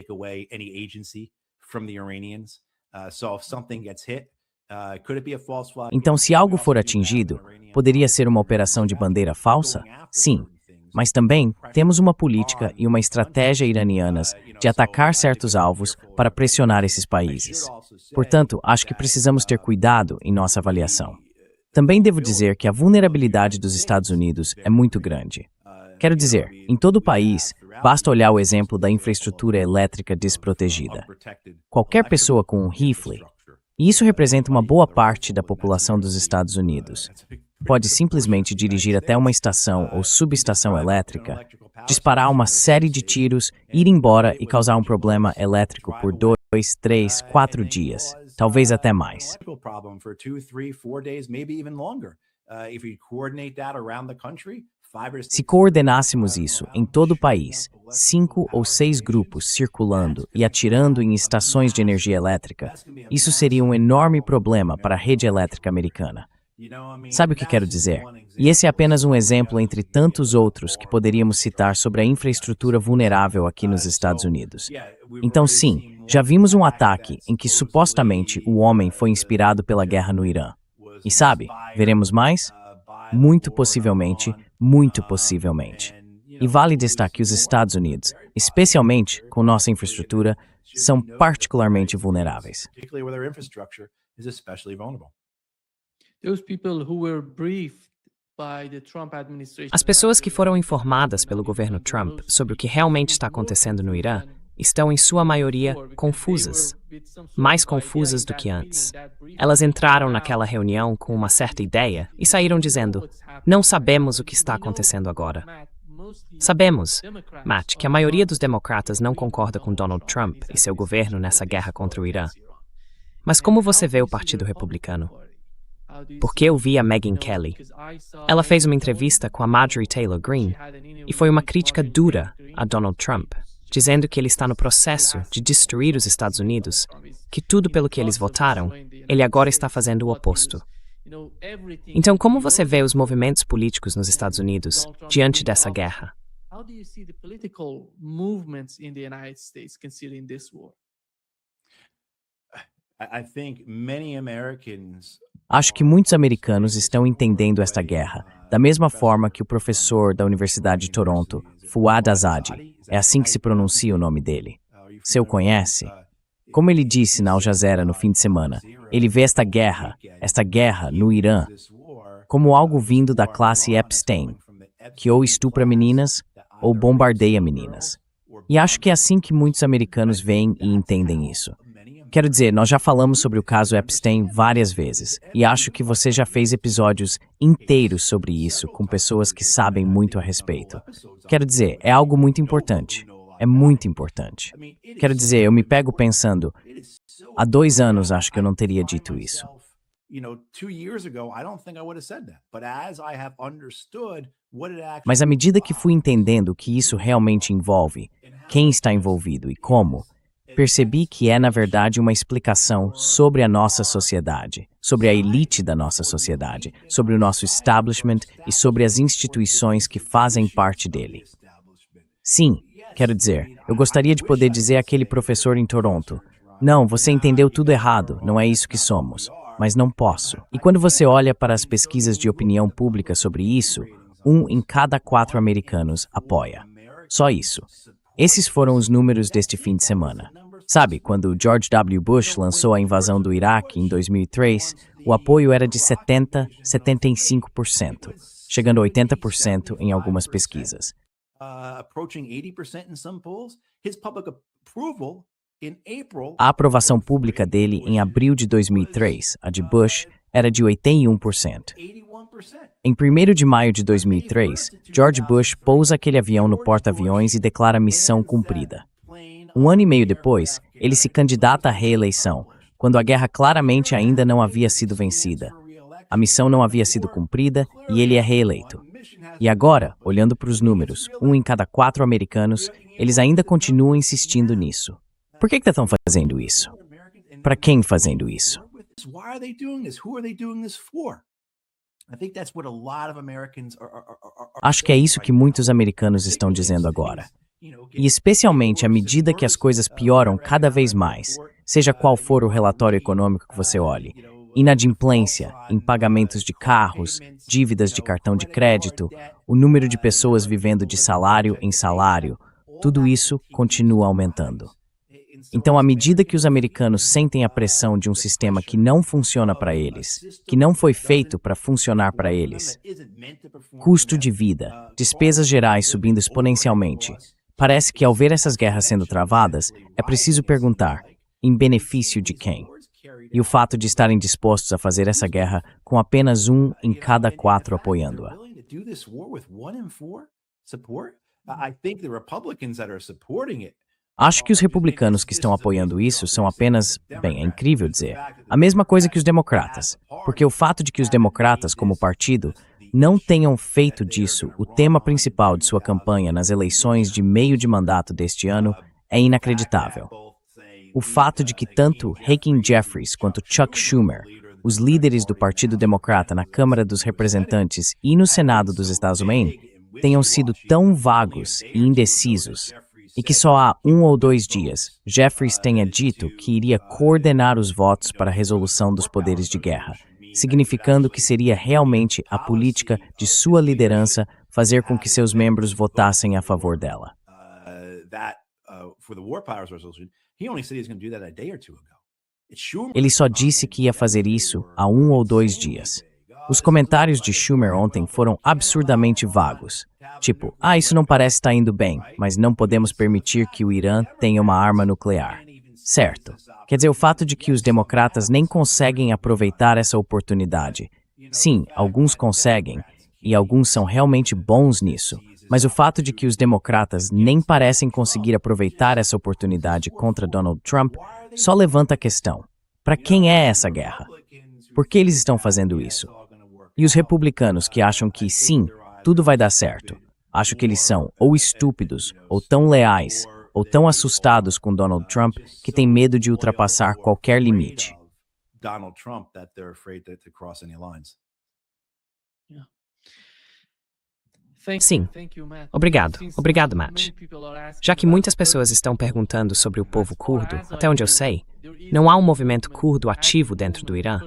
Então, se algo for atingido, poderia ser uma operação de bandeira falsa? Sim. Mas também temos uma política e uma estratégia iranianas de atacar certos alvos para pressionar esses países. Portanto, acho que precisamos ter cuidado em nossa avaliação. Também devo dizer que a vulnerabilidade dos Estados Unidos é muito grande. Quero dizer, em todo o país, basta olhar o exemplo da infraestrutura elétrica desprotegida. Qualquer pessoa com um rifle, e isso representa uma boa parte da população dos Estados Unidos, pode simplesmente dirigir até uma estação ou subestação elétrica, disparar uma série de tiros, ir embora e causar um problema elétrico por 2, 3, 4 dias, talvez até mais. Se coordenássemos isso em todo o país, 5 ou 6 grupos circulando e atirando em estações de energia elétrica, isso seria um enorme problema para a rede elétrica americana. Sabe o que quero dizer? E esse é apenas um exemplo entre tantos outros que poderíamos citar sobre a infraestrutura vulnerável aqui nos Estados Unidos. Então, sim, já vimos um ataque em que supostamente o homem foi inspirado pela guerra no Irã. E sabe, veremos mais? Muito possivelmente, muito possivelmente. E vale destacar que os Estados Unidos, especialmente com nossa infraestrutura, são particularmente vulneráveis. As pessoas que foram informadas pelo governo Trump sobre o que realmente está acontecendo no Irã estão, em sua maioria, confusas. Mais confusas do que antes. Elas entraram naquela reunião com uma certa ideia e saíram dizendo: não sabemos o que está acontecendo agora. Sabemos, Matt, que a maioria dos democratas não concorda com Donald Trump e seu governo nessa guerra contra o Irã. Mas como você vê o Partido Republicano? Porque eu vi a Megyn Kelly. Ela fez uma entrevista com a Marjorie Taylor Greene e foi uma crítica dura a Donald Trump, dizendo que ele está no processo de destruir os Estados Unidos, que tudo pelo que eles votaram, ele agora está fazendo o oposto. Então, como você vê os movimentos políticos nos Estados Unidos diante dessa guerra? Acho que muitos americanos estão entendendo esta guerra, da mesma forma que o professor da Universidade de Toronto, Fouad Azadi, é assim que se pronuncia o nome dele. Você o conhece? Como ele disse na Al Jazeera no fim de semana, ele vê esta guerra no Irã, como algo vindo da classe Epstein, que ou estupra meninas ou bombardeia meninas. E acho que é assim que muitos americanos veem e entendem isso. Quero dizer, nós já falamos sobre o caso Epstein várias vezes, e acho que você já fez episódios inteiros sobre isso com pessoas que sabem muito a respeito. Quero dizer, é algo muito importante. É muito importante. Quero dizer, eu me pego pensando, há 2 anos acho que eu não teria dito isso. Mas à medida que fui entendendo o que isso realmente envolve, quem está envolvido e como, percebi que é, na verdade, uma explicação sobre a nossa sociedade, sobre a elite da nossa sociedade, sobre o nosso establishment e sobre as instituições que fazem parte dele. Sim, quero dizer, eu gostaria de poder dizer àquele professor em Toronto, não, você entendeu tudo errado, não é isso que somos, mas não posso. E quando você olha para as pesquisas de opinião pública sobre isso, 1 em cada 4 americanos apoia. Só isso. Esses foram os números deste fim de semana. Sabe, quando George W. Bush lançou a invasão do Iraque em 2003, o apoio era de 75%, chegando a 80% em algumas pesquisas. A aprovação pública dele em abril de 2003, a de Bush, era de 81%. Em 1º de maio de 2003, George Bush pousa aquele avião no porta-aviões e declara missão cumprida. 1 ano e meio depois, ele se candidata à reeleição, quando a guerra claramente ainda não havia sido vencida. A missão não havia sido cumprida e ele é reeleito. E agora, olhando para os números, 1 em cada 4 americanos, eles ainda continuam insistindo nisso. Por que estão fazendo isso? Para quem fazendo isso? Acho que é isso que muitos americanos estão dizendo agora. E especialmente à medida que as coisas pioram cada vez mais, seja qual for o relatório econômico que você olhe, inadimplência em pagamentos de carros, dívidas de cartão de crédito, o número de pessoas vivendo de salário em salário, tudo isso continua aumentando. Então, à medida que os americanos sentem a pressão de um sistema que não funciona para eles, que não foi feito para funcionar para eles, custo de vida, despesas gerais subindo exponencialmente, parece que ao ver essas guerras sendo travadas, é preciso perguntar, em benefício de quem? E o fato de estarem dispostos a fazer essa guerra com apenas 1 em cada 4 apoiando-a. Acho que os republicanos que estão apoiando isso são apenas, bem, é incrível dizer, a mesma coisa que os democratas, porque o fato de que os democratas, como partido, não tenham feito disso o tema principal de sua campanha nas eleições de meio de mandato deste ano é inacreditável. O fato de que tanto Hakeem Jeffries quanto Chuck Schumer, os líderes do Partido Democrata na Câmara dos Representantes e no Senado dos Estados Unidos, tenham sido tão vagos e indecisos, e que só há 1 ou 2 dias Jeffries tenha dito que iria coordenar os votos para a resolução dos poderes de guerra, significando que seria realmente a política de sua liderança fazer com que seus membros votassem a favor dela. Ele só disse que ia fazer isso há 1 ou 2 dias. Os comentários de Schumer ontem foram absurdamente vagos. Tipo, isso não parece estar indo bem, mas não podemos permitir que o Irã tenha uma arma nuclear. Certo. Quer dizer, o fato de que os democratas nem conseguem aproveitar essa oportunidade. Sim, alguns conseguem, e alguns são realmente bons nisso, mas o fato de que os democratas nem parecem conseguir aproveitar essa oportunidade contra Donald Trump só levanta a questão: para quem é essa guerra? Por que eles estão fazendo isso? E os republicanos que acham que, sim, tudo vai dar certo, acho que eles são ou estúpidos, ou tão leais, ou tão assustados com Donald Trump que têm medo de ultrapassar qualquer limite. Sim. Obrigado. Obrigado, Matt. Já que muitas pessoas estão perguntando sobre o povo curdo, até onde eu sei, não há um movimento curdo ativo dentro do Irã.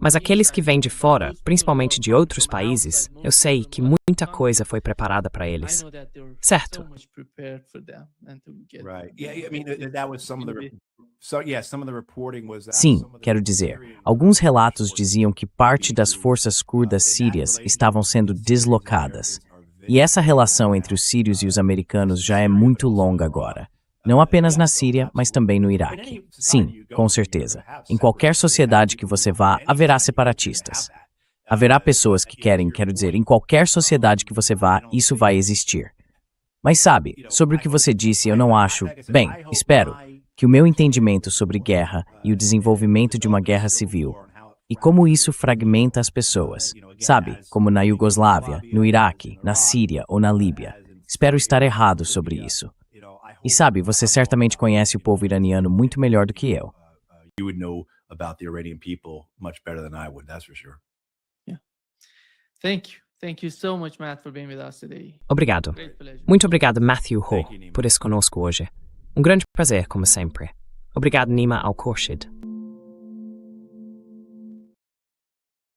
Mas aqueles que vêm de fora, principalmente de outros países, eu sei que muita coisa foi preparada para eles. Certo? Sim, quero dizer, alguns relatos diziam que parte das forças curdas sírias estavam sendo deslocadas. E essa relação entre os sírios e os americanos já é muito longa agora. Não apenas na Síria, mas também no Iraque. Sim, com certeza. Em qualquer sociedade que você vá, haverá separatistas. Haverá pessoas que quero dizer, em qualquer sociedade que você vá, isso vai existir. Mas sabe, sobre o que você disse, eu não acho, bem, espero, que o meu entendimento sobre guerra e o desenvolvimento de uma guerra civil, e como isso fragmenta as pessoas, sabe, como na Iugoslávia, no Iraque, na Síria ou na Líbia. Espero estar errado sobre isso. E sabe, você certamente conhece o povo iraniano muito melhor do que eu. Obrigado. Muito obrigado, Matthew Ho, por estar conosco hoje. Um grande prazer, como sempre. Obrigado, Nima Al-Khorshid.